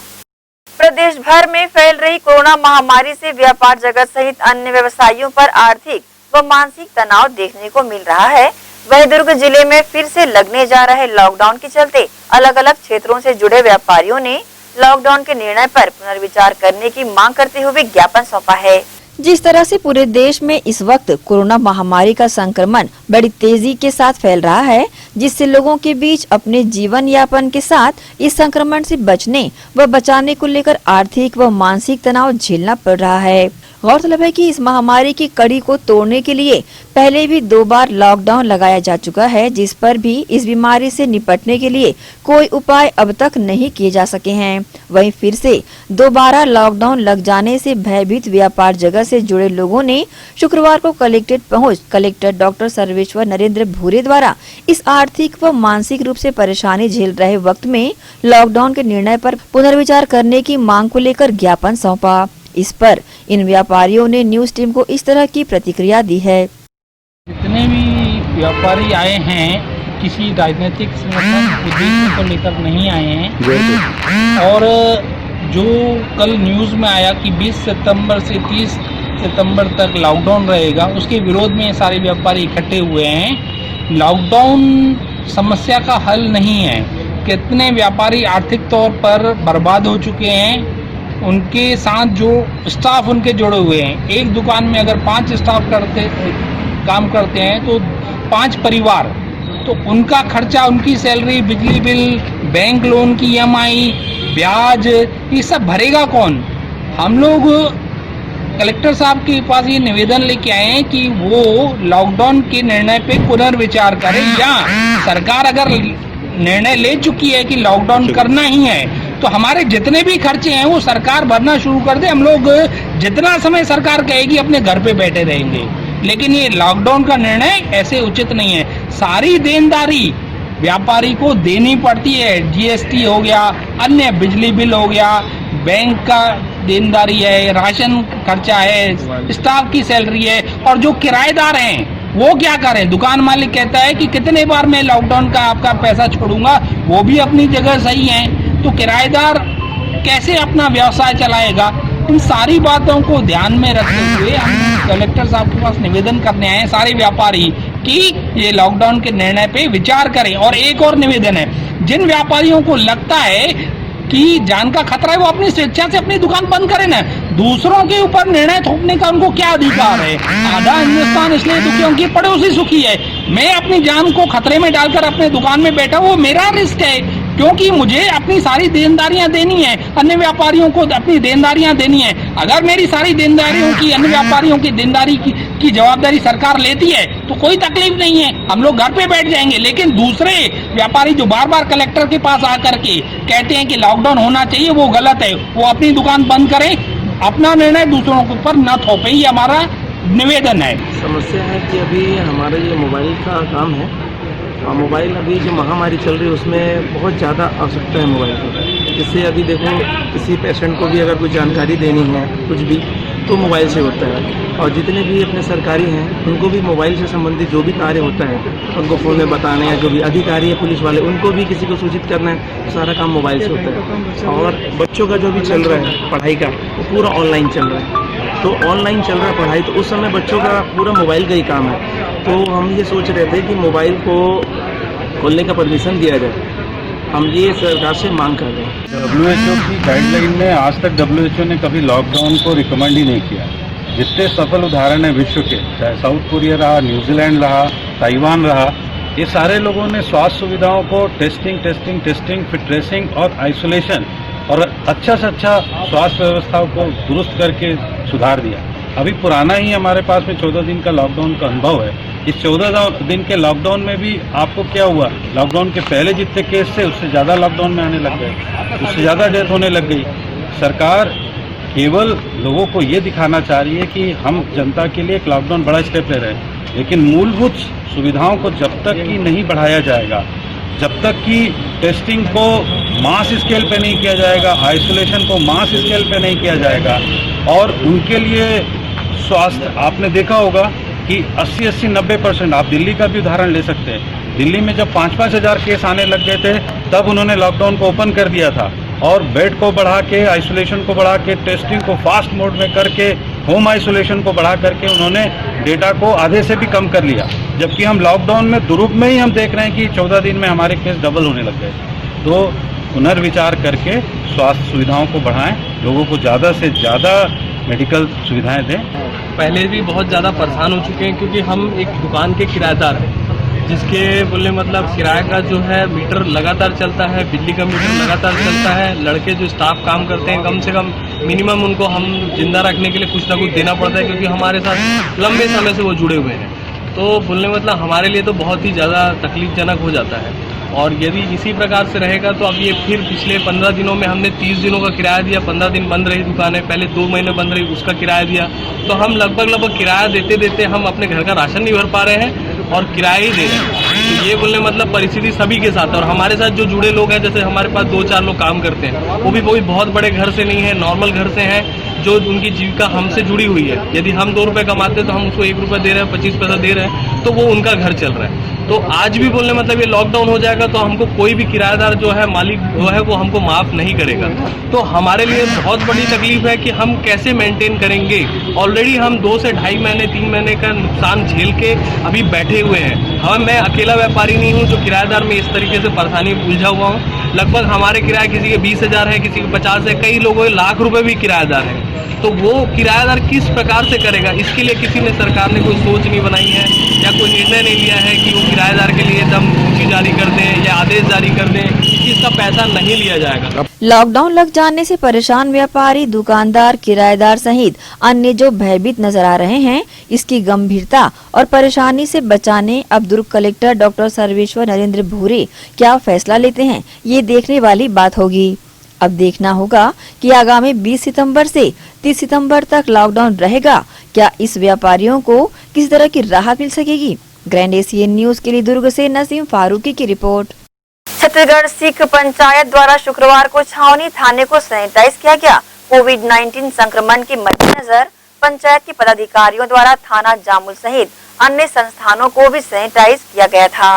प्रदेश भर में फैल रही कोरोना महामारी से व्यापार जगत सहित अन्य व्यवसायियों पर आर्थिक व मानसिक तनाव देखने को मिल रहा है। वहीं दुर्ग जिले में फिर से लगने जा रहे लॉकडाउन के चलते अलग अलग क्षेत्रों से जुड़े व्यापारियों ने लॉकडाउन के निर्णय पर पुनर्विचार करने की मांग करते हुए ज्ञापन सौंपा है। जिस तरह से पूरे देश में इस वक्त कोरोना महामारी का संक्रमण बड़ी तेजी के साथ फैल रहा है, जिससे लोगों के बीच अपने जीवन यापन के साथ इस संक्रमण से बचने व बचाने को लेकर आर्थिक व मानसिक तनाव झेलना पड़ रहा है। गौरतलब है कि इस महामारी की कड़ी को तोड़ने के लिए पहले भी 2 बार लॉकडाउन लगाया जा चुका है, जिस पर भी इस बीमारी से निपटने के लिए कोई उपाय अब तक नहीं किए जा सके हैं। वहीं फिर से दोबारा लॉकडाउन लग जाने से भयभीत व्यापार जगत से जुड़े लोगों ने शुक्रवार को कलेक्ट्रेट पहुंच कलेक्टर डॉक्टर सर्वेश्वर नरेंद्र भूरे द्वारा इस आर्थिक व मानसिक रूप से परेशानी झेल रहे वक्त में लॉकडाउन के निर्णय पर पुनर्विचार करने की मांग को लेकर ज्ञापन सौंपा। इस पर इन व्यापारियों ने न्यूज टीम को इस तरह की प्रतिक्रिया दी है। जितने भी व्यापारी आए हैं किसी राजनीतिक उद्देश्य को लेकर नहीं आए हैं, और जो कल न्यूज़ में आया कि 20 सितंबर से 30 सितंबर तक लॉकडाउन रहेगा, उसके विरोध में सारे व्यापारी इकट्ठे हुए हैं। लॉकडाउन समस्या का हल नहीं है। कितने व्यापारी आर्थिक तौर पर बर्बाद हो चुके हैं, उनके साथ जो स्टाफ उनके जुड़े हुए हैं। एक दुकान में अगर 5 स्टाफ काम करते हैं तो 5 परिवार, तो उनका खर्चा, उनकी सैलरी, बिजली बिल, बैंक लोन की EMI, ब्याज, ये सब भरेगा कौन? हम लोग कलेक्टर साहब के पास ये निवेदन लेके आए हैं कि वो लॉकडाउन के निर्णय पे पुनर्विचार करें, या सरकार अगर निर्णय ले चुकी है कि लॉकडाउन करना ही है तो हमारे जितने भी खर्चे हैं वो सरकार भरना शुरू कर दे। हम लोग जितना समय सरकार कहेगी अपने घर पे बैठे रहेंगे, लेकिन ये लॉकडाउन का निर्णय ऐसे उचित नहीं है। सारी देनदारी व्यापारी को देनी पड़ती है। GST हो गया, अन्य बिजली बिल हो गया, बैंक का देनदारी है, राशन खर्चा है, स्टाफ की सैलरी है, और जो किराएदार हैं वो क्या करें? दुकान मालिक कहता है कि कितने बार मैं लॉकडाउन का आपका पैसा छोड़ूंगा, वो भी अपनी जगह सही है, तो किराएदार कैसे अपना व्यवसाय चलाएगा? इन सारी बातों को ध्यान में रखते हुए हम कलेक्टर साहब के पास निवेदन करने आए हैं सारे व्यापारी कि ये लॉकडाउन के निर्णय पे विचार करें। और एक और निवेदन है, जिन व्यापारियों को लगता है कि जान का खतरा है वो अपनी स्वेच्छा से अपनी दुकान बंद करें ना। दूसरों के ऊपर निर्णय थोपने का उनको क्या अधिकार है? आधा हिंदुस्तान इसलिए दुखी क्योंकि पड़ोसी सुखी है। मैं अपनी जान को खतरे में डालकर अपने दुकान में बैठा, वो मेरा रिस्क है, क्योंकि मुझे अपनी सारी देनदारियां देनी है, अन्य व्यापारियों को अपनी देनदारियां देनी है। अगर मेरी सारी देनदारियों की, अन्य व्यापारियों की देनदारी की जवाबदारी सरकार लेती है तो कोई तकलीफ नहीं है, हम लोग घर पे बैठ जाएंगे। लेकिन दूसरे व्यापारी जो बार बार कलेक्टर के पास आकर के कहते हैं कि लॉकडाउन होना चाहिए, वो गलत है। वो अपनी दुकान बंद करें, अपना निर्णय दूसरों के ऊपर न थोपे, ये हमारा निवेदन है। समस्या है कि अभी हमारा ये मोबाइल का काम है, और मोबाइल अभी जो महामारी चल रही है उसमें बहुत ज़्यादा आवश्यकता है मोबाइल की। जिससे अभी देखो किसी पेशेंट को भी अगर कुछ जानकारी देनी है कुछ भी तो मोबाइल से होता है, और जितने भी अपने सरकारी हैं उनको भी मोबाइल से संबंधित जो भी कार्य होता है उनको फ़ोन में बताना है, जो भी अधिकारी है पुलिस वाले उनको भी किसी को सूचित करना है, सारा काम मोबाइल से होता है। और बच्चों का जो भी चल रहा है पढ़ाई का, वो पूरा ऑनलाइन चल रहा है। तो ऑनलाइन चल रहा है पढ़ाई, तो उस समय बच्चों का पूरा मोबाइल का ही काम है। तो हम ये सोच रहे थे कि मोबाइल को खोलने का परमिशन दिया जाए, हम ये सरकार से मांग कर रहे हैं। WHO की गाइडलाइन में आज तक WHO ने कभी लॉकडाउन को रिकमेंड ही नहीं किया। जितने सफल उदाहरण हैं विश्व के, चाहे साउथ कोरिया रहा, न्यूजीलैंड रहा, ताइवान रहा, ये सारे लोगों ने स्वास्थ्य सुविधाओं को टेस्टिंग, फिर ट्रेसिंग और आइसोलेशन और अच्छा से अच्छा स्वास्थ्य व्यवस्थाओं को दुरुस्त करके सुधार दिया। अभी पुराना ही हमारे पास में 14 दिन का लॉकडाउन का अनुभव है। इस 14 दिन के लॉकडाउन में भी आपको क्या हुआ? लॉकडाउन के पहले जितने केस थे उससे ज़्यादा लॉकडाउन में आने लग गए, उससे ज़्यादा डेथ होने लग गई। सरकार केवल लोगों को ये दिखाना चाह रही है कि हम जनता के लिए एक लॉकडाउन बड़ा स्टेप ले रहे हैं, लेकिन मूलभूत सुविधाओं को जब तक कि नहीं बढ़ाया जाएगा, जब तक कि टेस्टिंग को मास स्केल पे नहीं किया जाएगा, आइसोलेशन को मास स्केल पे नहीं किया जाएगा, और उनके लिए स्वास्थ्य, आपने देखा होगा कि 80-90% आप दिल्ली का भी उदाहरण ले सकते हैं। दिल्ली में जब 5-5 हज़ार केस आने लग गए थे तब उन्होंने लॉकडाउन को ओपन कर दिया था, और बेड को बढ़ा के, आइसोलेशन को बढ़ा के, टेस्टिंग को फास्ट मोड में करके होम आइसोलेशन को बढ़ा करके उन्होंने डेटा को आधे से भी कम कर लिया, जबकि हम लॉकडाउन में दुरुप में ही हम देख रहे हैं कि 14 दिन में हमारे केस डबल होने लग गए। तो पुनर्विचार करके स्वास्थ्य सुविधाओं को बढ़ाएं, लोगों को ज़्यादा से ज़्यादा मेडिकल सुविधाएं दें। पहले भी बहुत ज़्यादा परेशान हो चुके हैं क्योंकि हम एक दुकान के किराएदार हैं, जिसके बोले मतलब किराए का जो है मीटर लगातार चलता है, बिजली का मीटर लगातार चलता है। लड़के जो स्टाफ काम करते हैं कम से कम मिनिमम उनको हम जिंदा रखने के लिए कुछ ना कुछ देना पड़ता है, क्योंकि हमारे साथ लंबे समय से वो जुड़े हुए हैं। तो बोलने मतलब हमारे लिए तो बहुत ही ज़्यादा तकलीफजनक हो जाता है। और यदि इसी प्रकार से रहेगा तो अब ये फिर पिछले 15 दिनों में हमने 30 दिनों का किराया दिया, 15 दिन बंद रही दुकानें, पहले 2 महीने बंद रही उसका किराया दिया। तो हम लगभग किराया देते देते हम अपने घर का राशन नहीं भर पा रहे हैं और किराया ही दे रहे हैं। तो ये बोलने मतलब परिस्थिति सभी के साथ है। और हमारे साथ जो जुड़े लोग हैं, जैसे हमारे पास 2-4 लोग काम करते हैं, वो भी कोई बहुत बड़े घर से नहीं है, नॉर्मल घर से हैं, जो उनकी जीविका हमसे जुड़ी हुई है। यदि हम 2 रुपये कमाते हैं तो हम उसको 1 रुपये दे रहे हैं, 25 पैसा दे रहे हैं, तो वो उनका घर चल रहा है। तो आज भी बोलने मतलब ये लॉकडाउन हो जाएगा तो हमको कोई भी किराएदार जो है, मालिक जो है, वो हमको माफ़ नहीं करेगा। तो हमारे लिए बहुत बड़ी तकलीफ है कि हम कैसे मेंटेन करेंगे। ऑलरेडी हम 2 से 2.5 महीने 3 महीने का नुकसान झेल के अभी बैठे हुए हैं। मैं अकेला व्यापारी नहीं हूँ जो किराएदार में इस तरीके से परेशानी में उलझा हुआ हूँ। लगभग हमारे किराया किसी के 20,000 है, किसी के 50 है, कई लोगों के लाख रुपए भी किराएदार हैं। तो वो किराएदार किस प्रकार से करेगा, इसके लिए किसी ने सरकार ने कोई सोच नहीं बनाई है या कोई निर्णय नहीं लिया है कि वो किराएदार के लिए एकदम सूची जारी कर दें या आदेश जारी कर दें कि इसका पैसा नहीं लिया जाएगा। लॉकडाउन लग जाने से परेशान व्यापारी, दुकानदार, किराएदार सहित अन्य जो भयभीत नजर आ रहे हैं, इसकी गंभीरता और परेशानी से बचाने अब दुर्ग कलेक्टर डॉक्टर सर्वेश्वर नरेंद्र भूरे क्या फैसला लेते हैं, ये देखने वाली बात होगी। अब देखना होगा कि आगामी 20 सितंबर से 30 सितंबर तक लॉकडाउन रहेगा, क्या इस व्यापारियों को किसी तरह की राहत मिल सकेगी। ग्रैंड एशियन न्यूज के लिए दुर्ग से नसीम फारूकी की रिपोर्ट। छत्तीसगढ़ सिख पंचायत द्वारा शुक्रवार को छावनी थाने को सैनिटाइज किया गया। कोविड-19 संक्रमण के मद्देनजर पंचायत के पदाधिकारियों द्वारा थाना जामुल सहित अन्य संस्थानों को भी सैनिटाइज किया गया था।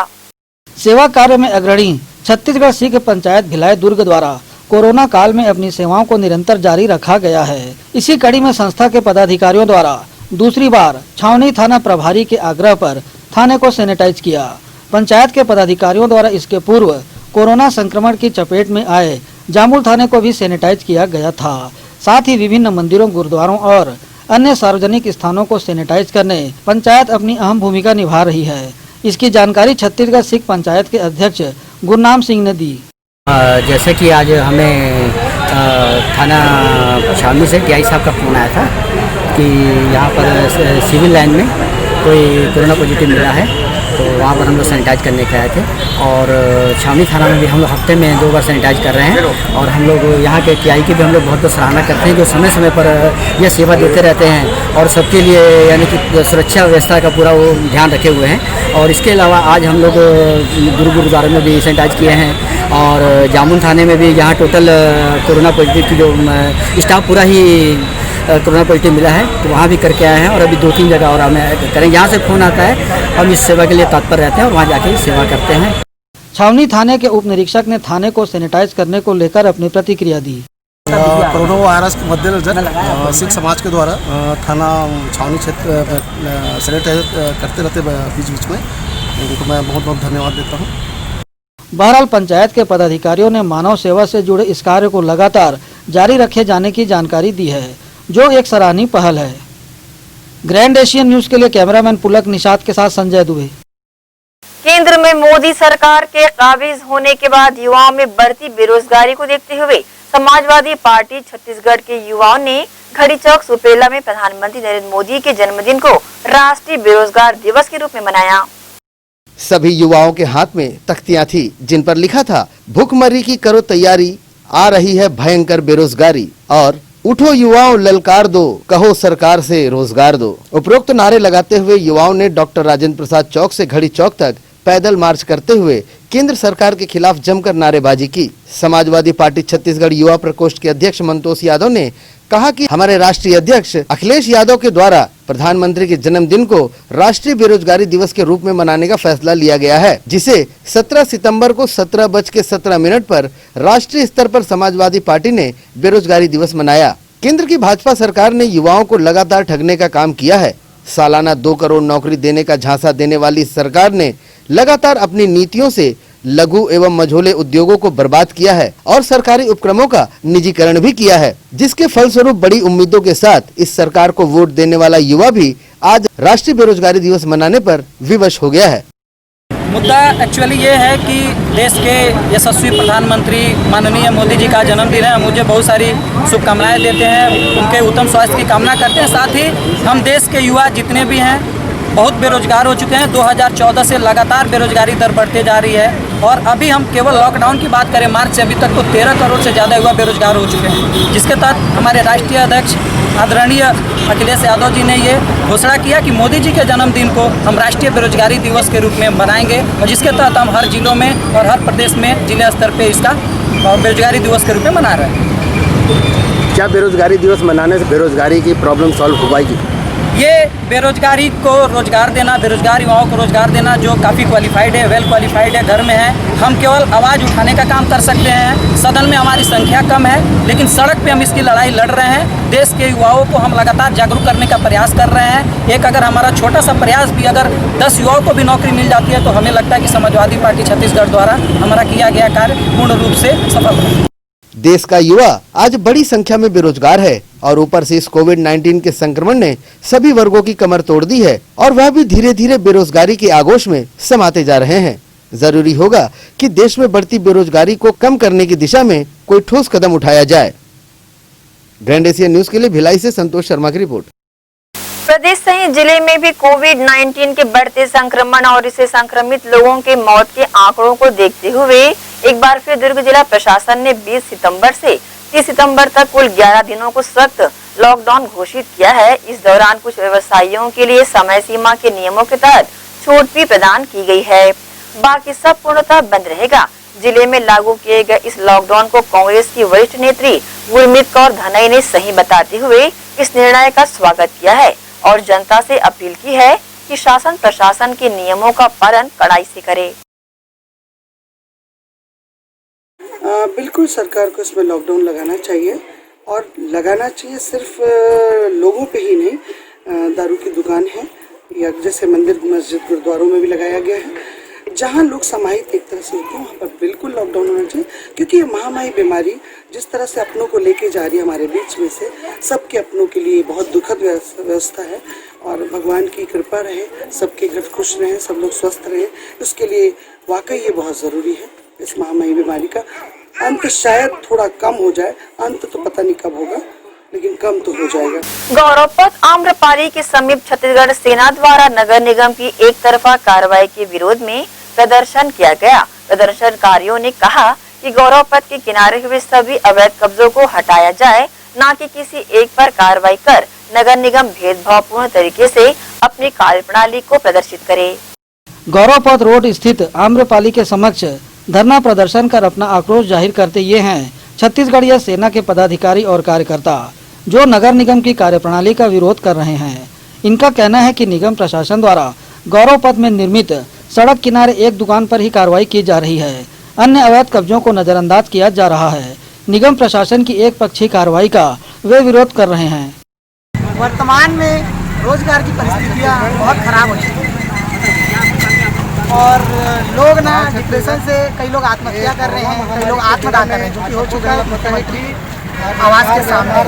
सेवा कार्य में अग्रणी छत्तीसगढ़ सिख पंचायत भिलाई दुर्ग द्वारा कोरोना काल में अपनी सेवाओं को निरंतर जारी रखा गया है। इसी कड़ी में संस्था के पदाधिकारियों द्वारा दूसरी बार छावनी थाना प्रभारी के आग्रह पर थाने को सैनिटाइज किया। पंचायत के पदाधिकारियों द्वारा इसके पूर्व कोरोना संक्रमण की चपेट में आए जामुल थाने को भी सैनिटाइज किया गया था। साथ ही विभिन्न मंदिरों, गुरुद्वारों और अन्य सार्वजनिक स्थानों को सैनिटाइज करने पंचायत अपनी अहम भूमिका निभा रही है। इसकी जानकारी छत्तीसगढ़ सिख पंचायत के अध्यक्ष गुरनाम सिंह ने दी। जैसे कि आज हमें थाना छावनी से टीआई साहब का फ़ोन आया था कि यहाँ पर सिविल लाइन में कोई कोरोना पॉजिटिव मिला है, तो वहाँ पर हम लोग सैनिटाइज करने के आए थे। और छावनी थाना में भी हम लोग हफ्ते में 2 बार सैनिटाइज कर रहे हैं। और हम लोग यहाँ के टीआई की भी हम लोग बहुत सराहना करते हैं, जो समय समय पर यह सेवा देते रहते हैं और सबके लिए यानी कि सुरक्षा व्यवस्था का पूरा वो ध्यान रखे हुए हैं। और इसके अलावा आज हम लोग गुरुद्वारे में भी सैनिटाइज किए हैं और जामुन थाने में भी यहाँ टोटल कोरोना पॉजिटिव की जो स्टाफ पूरा ही कोरोना पॉजिटिव मिला है, तो वहाँ भी करके आए हैं। और अभी 2-3 जगह और हमें करें, यहाँ से फ़ोन आता है, हम इस सेवा के लिए तत्पर रहते हैं और वहाँ जाके सेवा करते हैं। छावनी थाने के उप निरीक्षक ने थाने को सैनिटाइज करने को लेकर अपनी प्रतिक्रिया दी। कोरोना वायरस के मद्देनजर सिख समाज के द्वारा थाना छावनी क्षेत्र सैनिटाइज करते रहते बीच बीच में, उनको मैं बहुत बहुत धन्यवाद देता हूँ। बहरहाल पंचायत के पदाधिकारियों ने मानव सेवा से जुड़े इस कार्य को लगातार जारी रखे जाने की जानकारी दी है, जो एक सराहनीय पहल है। ग्रैंड एशियन न्यूज के लिए कैमरामैन पुलक निषाद के साथ संजय दुबे। केंद्र में मोदी सरकार के काबिज होने के बाद युवाओं में बढ़ती बेरोजगारी को देखते हुए समाजवादी पार्टी छत्तीसगढ़ के युवाओं ने घड़ी चौक सुपेला में प्रधानमंत्री नरेंद्र मोदी के जन्मदिन को राष्ट्रीय बेरोजगार दिवस के रूप में मनाया। सभी युवाओं के हाथ में तख्तियां थी जिन पर लिखा था, भूखमरी की करो तैयारी, आ रही है भयंकर बेरोजगारी, और उठो युवाओं ललकार दो, कहो सरकार से रोजगार दो। उपरोक्त नारे लगाते हुए युवाओं ने डॉक्टर राजेंद्र प्रसाद चौक से घड़ी चौक तक पैदल मार्च करते हुए केंद्र सरकार के खिलाफ जमकर नारेबाजी की। समाजवादी पार्टी छत्तीसगढ़ युवा प्रकोष्ठ के अध्यक्ष मंतोष यादव ने कहा कि हमारे राष्ट्रीय अध्यक्ष अखिलेश यादव के द्वारा प्रधानमंत्री के जन्मदिन को राष्ट्रीय बेरोजगारी दिवस के रूप में मनाने का फैसला लिया गया है, जिसे 17 सितंबर को 17:17 पर राष्ट्रीय स्तर पर समाजवादी पार्टी ने बेरोजगारी दिवस मनाया। केंद्र की भाजपा सरकार ने युवाओं को लगातार ठगने का काम किया है। सालाना 2 करोड़ नौकरी देने का झांसा देने वाली सरकार ने लगातार अपनी नीतियों से लघु एवं मझोले उद्योगों को बर्बाद किया है और सरकारी उपक्रमों का निजीकरण भी किया है, जिसके फलस्वरूप बड़ी उम्मीदों के साथ इस सरकार को वोट देने वाला युवा भी आज राष्ट्रीय बेरोजगारी दिवस मनाने पर विवश हो गया है। मुद्दा एक्चुअली ये है कि देश के यशस्वी प्रधानमंत्री माननीय मोदी जी का जन्मदिन है। मुझे बहुत सारी शुभकामनाएं देते हैं, उनके उत्तम स्वास्थ्य की कामना करते हैं। साथ ही हम देश के युवा जितने भी हैं बहुत बेरोजगार हो चुके हैं। 2014 से लगातार बेरोजगारी दर बढ़ते जा रही है और अभी हम केवल लॉकडाउन की बात करें मार्च से अभी तक तो 13 करोड़ से ज़्यादा युवा बेरोजगार हो चुके हैं, जिसके तहत हमारे राष्ट्रीय अध्यक्ष आदरणीय अखिलेश यादव जी ने ये घोषणा किया कि मोदी जी के जन्मदिन को हम राष्ट्रीय बेरोजगारी दिवस के रूप में मनाएंगे और जिसके तहत हम हर जिलों में और हर प्रदेश में जिला स्तर पे इसका बेरोजगारी दिवस के रूप में मना रहे हैं। क्या बेरोजगारी दिवस मनाने से बेरोजगारी की प्रॉब्लम सॉल्व हो पाएगी? ये बेरोजगारी को रोजगार देना, बेरोजगार युवाओं को रोजगार देना जो काफ़ी क्वालिफाइड है, वेल क्वालिफाइड है, घर में है, हम केवल आवाज़ उठाने का काम कर सकते हैं। सदन में हमारी संख्या कम है लेकिन सड़क पे हम इसकी लड़ाई लड़ रहे हैं। देश के युवाओं को हम लगातार जागरूक करने का प्रयास कर रहे हैं। एक अगर हमारा छोटा सा प्रयास भी अगर 10 युवाओं को भी नौकरी मिल जाती है तो हमें लगता है कि समाजवादी पार्टी छत्तीसगढ़ द्वारा हमारा किया गया कार्य पूर्ण रूप से सफल है। देश का युवा आज बड़ी संख्या में बेरोजगार है और ऊपर से इस कोविड-19 के संक्रमण ने सभी वर्गों की कमर तोड़ दी है और वह भी धीरे धीरे बेरोजगारी के आगोश में समाते जा रहे हैं। जरूरी होगा कि देश में बढ़ती बेरोजगारी को कम करने की दिशा में कोई ठोस कदम उठाया जाए। ग्रैंड एशिया न्यूज के लिए भिलाई से संतोष शर्मा की रिपोर्ट। प्रदेश सहित जिले में भी कोविड-19 के बढ़ते संक्रमण और इससे संक्रमित लोगों के मौत के आंकड़ों को देखते हुए एक बार फिर दुर्ग जिला प्रशासन ने 20 सितंबर से 30 सितंबर तक कुल 11 दिनों को सख्त लॉकडाउन घोषित किया है। इस दौरान कुछ व्यवसायियों के लिए समय सीमा के नियमों के तहत छूट भी प्रदान की गई है, बाकी सब पूर्णतः बंद रहेगा। जिले में लागू किए गए इस लॉकडाउन को कांग्रेस की वरिष्ठ नेत्री गुरमीत कौर धनई ने सही बताते हुए इस निर्णय का स्वागत किया है और जनता से अपील की है कि शासन प्रशासन के नियमों का पालन कड़ाई से करे। बिल्कुल सरकार को इसमें लॉकडाउन लगाना चाहिए और लगाना चाहिए सिर्फ लोगों पे ही नहीं, दारू की दुकान है या जैसे मंदिर मस्जिद गुरुद्वारों में भी लगाया गया है। जहाँ लोग समाहित एक तरह से होते हैं वहाँ पर बिल्कुल लॉकडाउन होना चाहिए, क्योंकि ये महामारी बीमारी जिस तरह से अपनों को लेके जा रही है हमारे बीच में से, सबके अपनों के लिए बहुत दुखद व्यवस्था है और भगवान की कृपा रहे, सबके घर खुश रहें, सब लोग स्वस्थ रहें, उसके लिए वाकई ये बहुत ज़रूरी है। इस महामारी बीमारी का अंत शायद थोड़ा कम हो जाए, अंत तो पता नहीं कब होगा लेकिन कम तो हो जाएगा। गौरव पथ आम्रपाली के समीप छत्तीसगढ़ सेना द्वारा नगर निगम की एक तरफा कार्रवाई के विरोध में प्रदर्शन किया गया। प्रदर्शनकारियों ने कहा कि गौरव पथ के किनारे हुए सभी अवैध कब्जों को हटाया जाए, न कि किसी एक पर कार्रवाई कर नगर निगम भेदभावपूर्ण तरीके से अपनी कार्यप्रणाली को प्रदर्शित करे। गौरव पथ रोड स्थित आम्रपाली के समक्ष धरना प्रदर्शन कर अपना आक्रोश जाहिर करते ये हैं छत्तीसगढ़ीय सेना के पदाधिकारी और कार्यकर्ता जो नगर निगम की कार्यप्रणाली का विरोध कर रहे हैं। इनका कहना है कि निगम प्रशासन द्वारा गौरव पथ में निर्मित सड़क किनारे एक दुकान पर ही कार्रवाई की जा रही है, अन्य अवैध कब्जों को नजरअंदाज किया जा रहा है। निगम प्रशासन की एक पक्षीय कार्रवाई का वे विरोध कर रहे हैं। वर्तमान में रोजगार की परिस्थितियाँ बहुत खराब हो चुकी हैं और लोग ना डिप्रेशन से कई लोग आत्महत्या कर रहे हैं, कई लोग आत्मदान कर रहे हैं, जो कि हो चुका है मुख्यमंत्री आवास के सामने।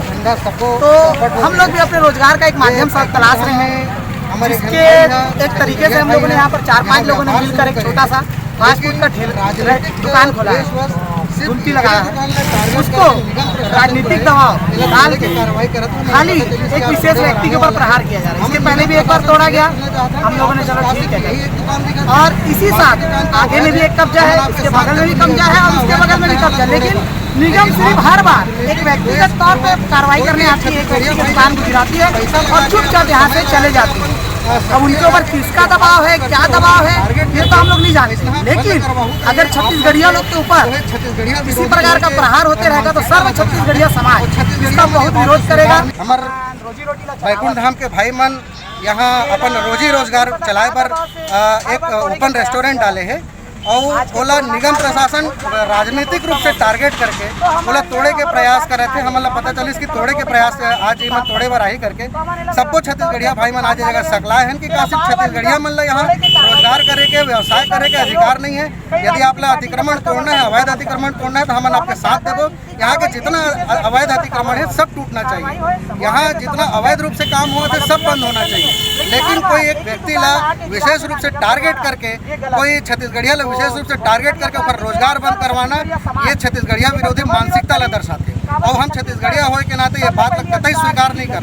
तो हम लोग भी अपने रोजगार का एक माध्यम तलाश रहे हैं, जिसके एक तरीके से हम लोगों ने यहाँ पर 4-5 लोगों ने मिलकर एक छोटा सा फास्ट फूड का दुकान खोला है, गुमटी लगाया है। उसको राजनीतिक दबाव डाल के खाली एक विशेष व्यक्ति के ऊपर प्रहार किया जा रहा है। इसके पहले भी एक बार तोड़ा गया, हम लोगों ने चलो ठीक है, और इसी साथ आगे में भी एक कब्जा है, इसके बगल में भी कब्जा है और उसके बगल में भी कब्जा। लेकिन निगम सिर्फ हर बार एक व्यक्तिगत तौर पर कार्रवाई करने आती है, एक व्यक्ति की दुकान को गिराती है और चुपचाप यहाँ से चले जाती है। अब उनके ऊपर किसका दबाव है, क्या दबाव है, फिर तो हम लोग नहीं जानते। लेकिन अगर छत्तीसगढ़िया लोग के ऊपर किसी प्रकार का प्रहार होते रहेगा तो सर्व छत्तीसगढ़िया समाज इसका बहुत विरोध करेगा। हमार बैकुंठ धाम के भाई मन यहाँ अपन रोजी रोजगार चलाए पर एक ओपन रेस्टोरेंट डाले हैं। और बोला निगम प्रशासन राजनीतिक रूप से टारगेट करके बोला तोड़े के प्रयास कर रहे थे। हमें पता चली इसकी तोड़े के प्रयास आज मन तोड़े बराही करके सबको छत्तीसगढ़िया भाई मन आज जगह सकला है कि सिर्फ छत्तीसगढ़िया मन ला यहाँ रोजगार करे के व्यवसाय करे के अधिकार नहीं है। यदि आप ला अतिक्रमण तोड़ना है, अवैध अतिक्रमण तोड़ना है तो हम आपके साथ देवो। यहाँ के जितना अवैध अतिक्रमण है सब टूटना चाहिए। यहाँ जितना अवैध रूप से काम हुआ था सब बंद होना चाहिए। लेकिन कोई एक व्यक्ति ला विशेष रूप से टारगेट करके, कोई छत्तीसगढ़िया ला विशेष रूप से टारगेट करके ऊपर रोजगार बंद करवाना, ये छत्तीसगढ़िया विरोधी मानसिकता ला दर्शाते और हम छत्तीसगढ़िया होने के नाते ये बात कतई स्वीकार नहीं कर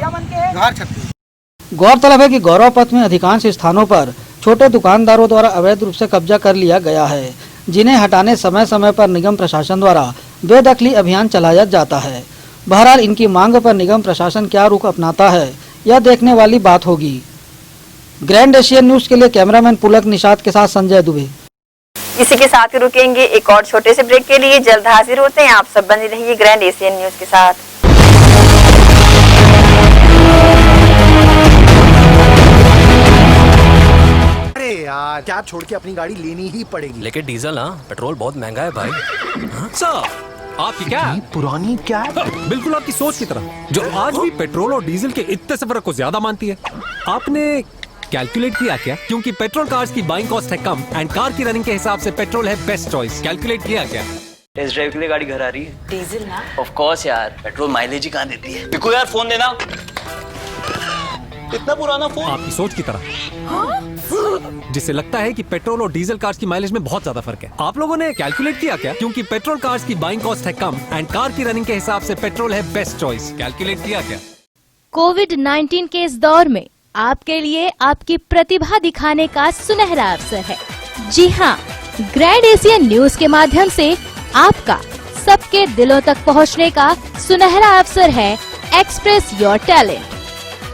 जोहार छत्तीसगढ़। गौरतलब है कि गौरव पथ में अधिकांश स्थानों पर छोटे दुकानदारों द्वारा अवैध रूप से कब्जा कर लिया गया है, जिन्हें हटाने समय समय पर निगम प्रशासन द्वारा बेदखली अभियान चलाया जाता है। बहरहाल इनकी मांग पर निगम प्रशासन क्या रुख अपनाता है यह देखने वाली बात होगी। ग्रैंड एशियन न्यूज के लिए कैमरामैन पुलक निषाद के साथ संजय दुबे। इसी के साथ ही रुकेंगे एक और छोटे से ब्रेक के लिए। जल्द हाजिर होते हैं, आप सब बने रहिए ग्रैंड एशियन न्यूज के साथ। अरे यार क्या छोड़ के अपनी गाड़ी लेनी ही पड़ेगी। लेकिन डीजल ना, पेट्रोल बहुत महंगा है भाई। सर आपकी क्या पुरानी क्या बिल्कुल आपकी सोच की तरह, जो आज भी पेट्रोल और डीजल के इतने से फर्क को ज्यादा मानती है। आपने कैलकुलेट किया क्या? क्योंकि पेट्रोल कार्स की बाइंग कॉस्ट है कम एंड कार की रनिंग के हिसाब से पेट्रोल है बेस्ट चॉइस। कैलकुलेट किया क्या? टेस्ट ड्राइव के लिए गाड़ी घर आ रही है। डीजल ना, ऑफ कोर्स यार, पेट्रोल माइलेज ही कहाँ देती है। बिल्कुल यार फोन देना। इतना पुराना फोन। आपकी सोच की तरह, जिससे लगता है कि पेट्रोल और डीजल कार्स की माइलेज में बहुत ज्यादा फर्क है। आप लोगों ने कैलकुलेट किया क्या? क्योंकि पेट्रोल कार्स की बाइंग कॉस्ट है कम एंड कार की रनिंग के हिसाब से पेट्रोल है बेस्ट चॉइस। कैलकुलेट किया क्या? कोविड-19 के इस दौर में आपके लिए आपकी प्रतिभा दिखाने का सुनहरा अवसर है। जी हाँ, ग्रैंड एशियन न्यूज के माध्यम से आपका सबके दिलों तक पहुंचने का सुनहरा अवसर है एक्सप्रेस योर टैलेंट।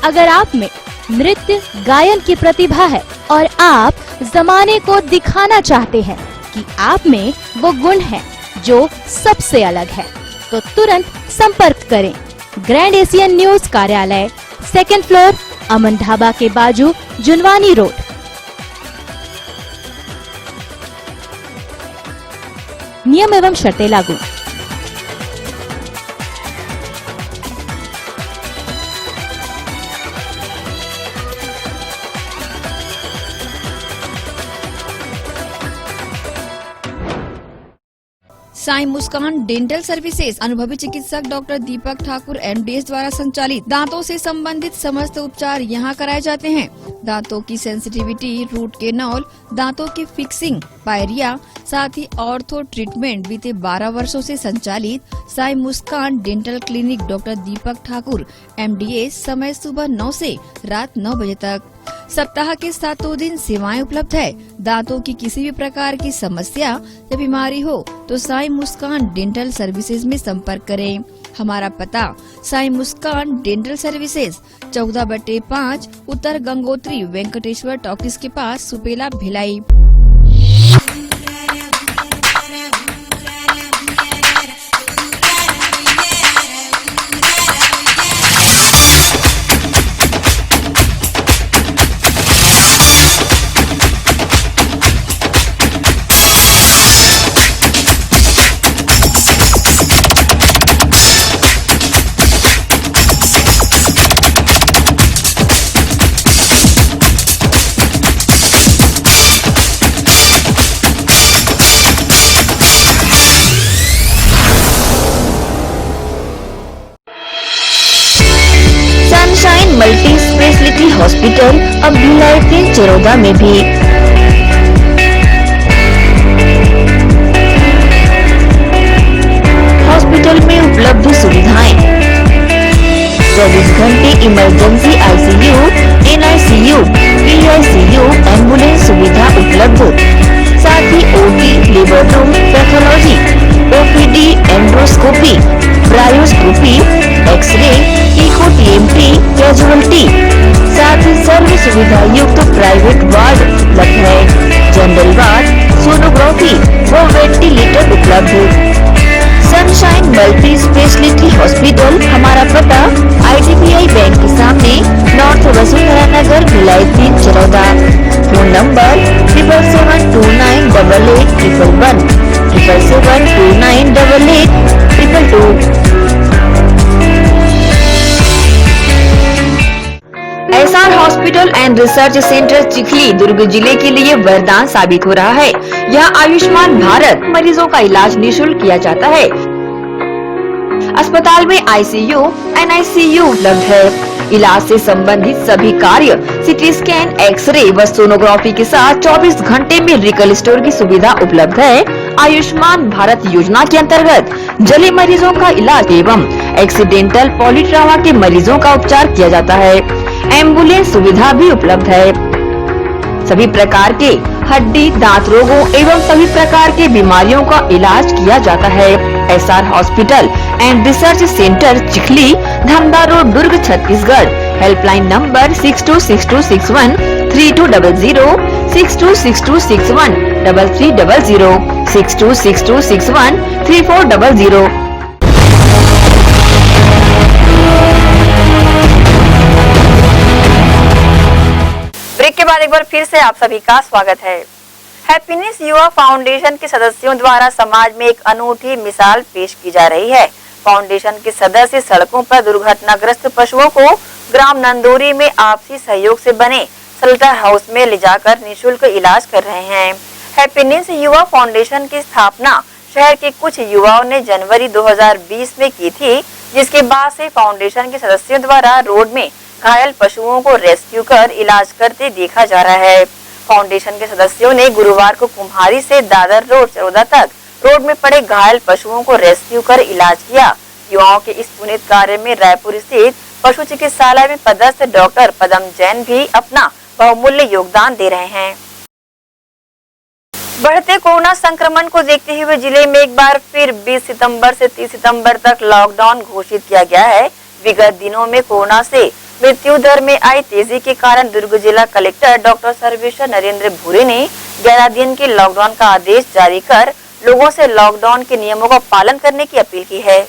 अगर आप में नृत्य गायन की प्रतिभा है और आप जमाने को दिखाना चाहते हैं कि आप में वो गुण है जो सबसे अलग है, तो तुरंत संपर्क करें। ग्रैंड एशियन न्यूज कार्यालय, 2nd फ्लोर, अमन ढाबा के बाजू, जुनवानी रोड। नियम एवं शर्तें लागू। साई मुस्कान डेंटल सर्विसेज अनुभवी चिकित्सक डॉक्टर दीपक ठाकुर MDS द्वारा संचालित दांतों से संबंधित समस्त उपचार यहां कराए जाते हैं। दांतों की सेंसिटिविटी, रूट केनॉल, दांतों की फिक्सिंग, पायरिया, साथ ही ऑर्थो ट्रीटमेंट बीते 12 वर्षों से संचालित Sai Muskan dental clinic doctor दीपक ठाकुर MDS, समय सुबह 9 से रात 9 बजे तक। सप्ताह के 7 दिन सेवाएं उपलब्ध है। दांतों की किसी भी प्रकार की समस्या या बीमारी हो तो साई मुस्कान डेंटल सर्विसेज में संपर्क करें। हमारा पता साई मुस्कान डेंटल सर्विसेज 14/5 उत्तर गंगोत्री वेंकटेश्वर टॉकीज के पास, Supela, Bhilai. Multi speciality hospital अब भिलाई के चरौदा में भी। हॉस्पिटल में उपलब्ध सुविधाएं 24 घंटे emergency ICU, NICU, PICU, ambulance सुविधा उपलब्ध, साथ ही OT, labour room, pathology, OPD, endoscopy, bronchoscopy, x ray, echo TMT, casualty, साथ ही सर्व सुविधा युक्त प्राइवेट वार्ड उपलब्ध है। जनरल वार्ड, सोनोग्राफी व वेंटिलेटर उपलब्ध। सनशाइन मल्टी स्पेशलिटी हॉस्पिटल, हमारा पता IDBI बैंक के सामने, north Vasundhara Nagar, Bhilai 3 Charoda. Phone number 7729 988811 777298822। SR hospital and research centre Chikhli Durg जिले के लिए वरदान साबित हो रहा है। यहाँ आयुष्मान भारत मरीजों का इलाज निःशुल्क किया जाता है। अस्पताल में आईसीयू, एनआईसीयू उपलब्ध है। इलाज से संबंधित सभी कार्य सीटी स्कैन, एक्सरे व सोनोग्राफी के साथ 24 घंटे में मेडिकल स्टोर की सुविधा उपलब्ध है। आयुष्मान भारत योजना के अंतर्गत जले मरीजों का इलाज एवं एक्सीडेंटल पॉलीट्रामा के मरीजों का उपचार किया जाता है। एम्बुलेंस सुविधा भी उपलब्ध है। सभी प्रकार के हड्डी, दांत रोगों एवं सभी प्रकार के बीमारियों का इलाज किया जाता है। SR hospital and research centre Chikhli, Dhamda road, Durg, Chhattisgarh. Helpline number 626261 3200, 626261 3300, 626261 3400। Break के बाद एक बार फिर से आप सभी का स्वागत है। हैप्पीनेस युवा फाउंडेशन के सदस्यों द्वारा समाज में एक अनूठी मिसाल पेश की जा रही है। फाउंडेशन के सदस्य सड़कों पर दुर्घटनाग्रस्त पशुओं को ग्राम नंदोरी में आपसी सहयोग से बने शेल्टर हाउस में ले जाकर निःशुल्क इलाज कर रहे हैं। हैप्पीनेस युवा फाउंडेशन की स्थापना शहर के कुछ युवाओं ने जनवरी 2020 में की थी, जिसके बाद से फाउंडेशन के सदस्यों द्वारा रोड में घायल पशुओं को रेस्क्यू कर इलाज करते देखा जा रहा है। फाउंडेशन के सदस्यों ने गुरुवार को कुम्हारी से दादर रोड, चरोदा तक रोड में पड़े घायल पशुओं को रेस्क्यू कर इलाज किया। युवाओं के इस पुनीत कार्य में रायपुर स्थित पशु चिकित्सालय में पदस्थ डॉक्टर पदम जैन भी अपना बहुमूल्य योगदान दे रहे हैं। बढ़ते कोरोना संक्रमण को देखते हुए जिले में एक बार फिर 20 सितंबर से 30 सितंबर तक लॉकडाउन घोषित किया गया है। विगत दिनों में कोरोना से मृत्यु दर में आई तेजी के कारण दुर्ग जिला कलेक्टर डॉक्टर सर्वेश्वर नरेंद्र भूरे ने 11 दिन के लॉकडाउन का आदेश जारी कर लोगों से लॉकडाउन के नियमों का पालन करने की अपील की है।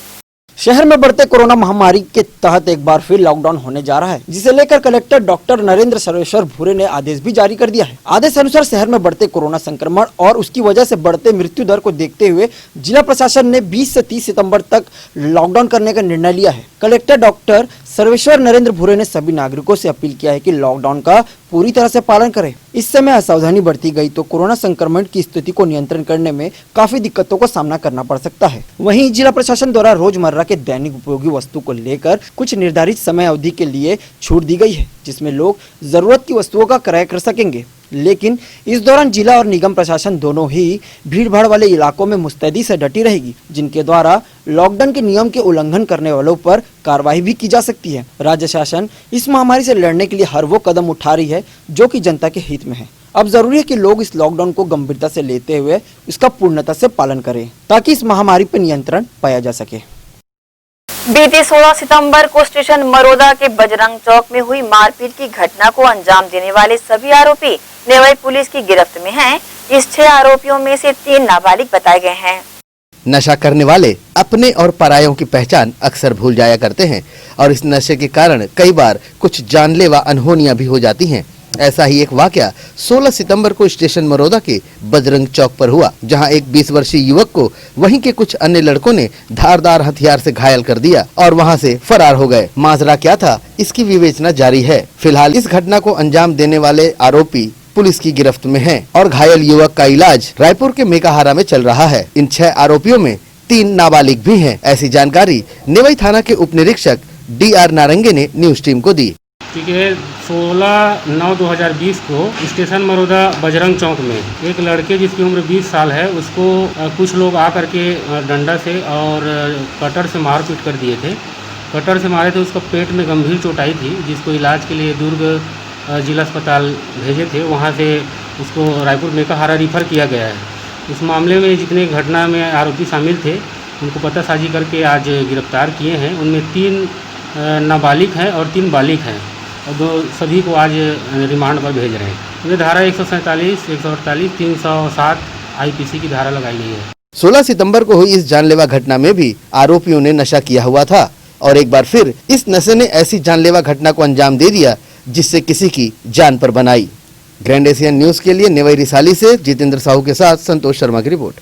शहर में बढ़ते कोरोना महामारी के तहत एक बार फिर लॉकडाउन होने जा रहा है, जिसे लेकर कलेक्टर डॉक्टर नरेंद्र सर्वेश्वर भूरे ने आदेश भी जारी कर दिया है। आदेश अनुसार शहर में बढ़ते कोरोना संक्रमण और उसकी वजह से बढ़ते मृत्यु दर को देखते हुए जिला प्रशासन ने 20 से 30 सितंबर तक लॉकडाउन करने का निर्णय लिया है। कलेक्टर डॉक्टर सर्वेश्वर नरेंद्र भूरे ने सभी नागरिकों से अपील किया है कि लॉकडाउन का पूरी तरह से पालन करें। इस समय असावधानी बरती गई तो कोरोना संक्रमण की स्थिति को नियंत्रण करने में काफी दिक्कतों का सामना करना पड़ सकता है। वहीं जिला प्रशासन द्वारा रोजमर्रा के दैनिक उपयोगी वस्तु को लेकर कुछ निर्धारित समय अवधि के लिए छूट दी गई है, जिसमें लोग जरूरत की वस्तुओं का क्रय कर सकेंगे। लेकिन इस दौरान जिला और निगम प्रशासन दोनों ही भीड़ भाड़ वाले इलाकों में मुस्तैदी से डटी रहेगी, जिनके द्वारा लॉकडाउन के नियम के उल्लंघन करने वालों पर कार्रवाई भी की जा सकती है। राज्य शासन इस महामारी से लड़ने के लिए हर वो कदम उठा रही है जो कि जनता के हित में है। अब जरूरी है कि लोग इस लॉकडाउन को गंभीरता से लेते हुए इसका पूर्णता से पालन करें, ताकि इस महामारी पर नियंत्रण पाया जा सके। बीते 16 सितंबर को स्टेशन मरोदा के बजरंग चौक में हुई मारपीट की घटना को अंजाम देने वाले सभी आरोपी नेवाई पुलिस की गिरफ्त में हैं। इस 6 आरोपियों में से 3 नाबालिग बताए गए हैं। नशा करने वाले अपने और परायों की पहचान अक्सर भूल जाया करते हैं और इस नशे के कारण कई बार कुछ जानलेवा अनहोनियां भी हो जाती हैं। ऐसा ही एक वाकया 16 सितंबर को स्टेशन मरोदा के बजरंग चौक पर हुआ, जहां एक 20 वर्षीय युवक को वहीं के कुछ अन्य लड़कों ने धारदार हथियार से घायल कर दिया और वहां से फरार हो गए। माजरा क्या था, इसकी विवेचना जारी है। फिलहाल इस घटना को अंजाम देने वाले आरोपी पुलिस की गिरफ्त में हैं और घायल युवक का इलाज रायपुर के मेकाहारा में चल रहा है। इन 6 आरोपियों में 3 नाबालिग भी हैं। ऐसी जानकारी नेवई थाना के उप निरीक्षक DR नारंगे ने न्यूज टीम को दी। 16/9/2020 को स्टेशन मरोदा बजरंग चौक में एक लड़के जिसकी उम्र 20 साल है, उसको कुछ लोग आकर के डंडा से और कटर से मार पीट कर दिए थे। कटर से मारे थे, उसका पेट में गंभीर चोट आई थी, जिसको इलाज के लिए दुर्ग जिला अस्पताल भेजे थे। वहाँ से उसको रायपुर मेकाहारा रिफ़र किया गया है। इस मामले में जितने घटना में आरोपी शामिल थे, उनको पतासाजी करके आज गिरफ्तार किए हैं। उनमें 3 नाबालिग हैं और 3 बालिग हैं और सभी को आज रिमांड पर भेज रहे हैं। ये धारा 147, 148, 307 IPC की धारा लगाई गई है। 16 सितंबर को हुई इस जानलेवा घटना में भी आरोपियों ने नशा किया हुआ था और एक बार फिर इस नशे ने ऐसी जानलेवा घटना को अंजाम दे दिया जिससे किसी की जान पर बनाई। ग्रैंड एशियन न्यूज के लिए नेवई रिसाली से जितेंद्र साहू के साथ संतोष शर्मा की रिपोर्ट।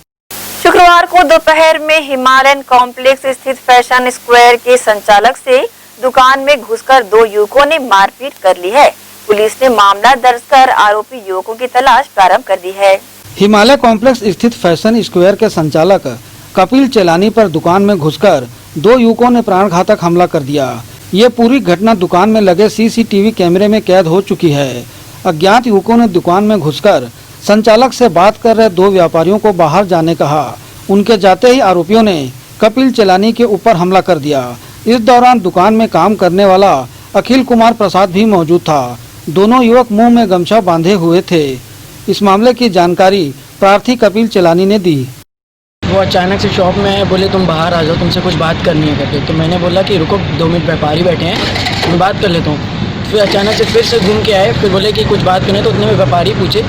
शुक्रवार को दोपहर में हिमालयन कॉम्प्लेक्स स्थित फैशन स्क्वायर के संचालक से दुकान में घुसकर 2 युवकों ने मारपीट कर ली है। पुलिस ने मामला दर्ज कर आरोपी युवकों की तलाश प्रारंभ कर दी है। हिमालय कॉम्प्लेक्स स्थित फैशन स्क्वायर के संचालक कपिल चेलानी पर दुकान में घुसकर 2 युवकों ने प्राणघातक हमला कर दिया। ये पूरी घटना दुकान में लगे सीसीटीवी कैमरे में कैद हो चुकी है। अज्ञात युवकों ने दुकान में घुसकर संचालक से बात कर रहे 2 व्यापारियों को बाहर जाने कहा। उनके जाते ही आरोपियों ने कपिल चेलानी के ऊपर हमला कर दिया। इस दौरान दुकान में काम करने वाला अखिल कुमार प्रसाद भी मौजूद था। दोनों युवक मुंह में गमछा बांधे हुए थे। इस मामले की जानकारी प्रार्थी कपिल चेलानी ने दी। वो अचानक से शॉप में आए, बोले तुम बाहर आ जाओ, तुमसे कुछ बात करनी है करके। तो मैंने बोला कि रुको 2 मिनट, व्यापारी बैठे हैं, मैं बात कर लेता हूँ। फिर अचानक से फिर से घूम के आए, फिर बोले कि कुछ बात करनी है। तो उतने में व्यापारी पूछे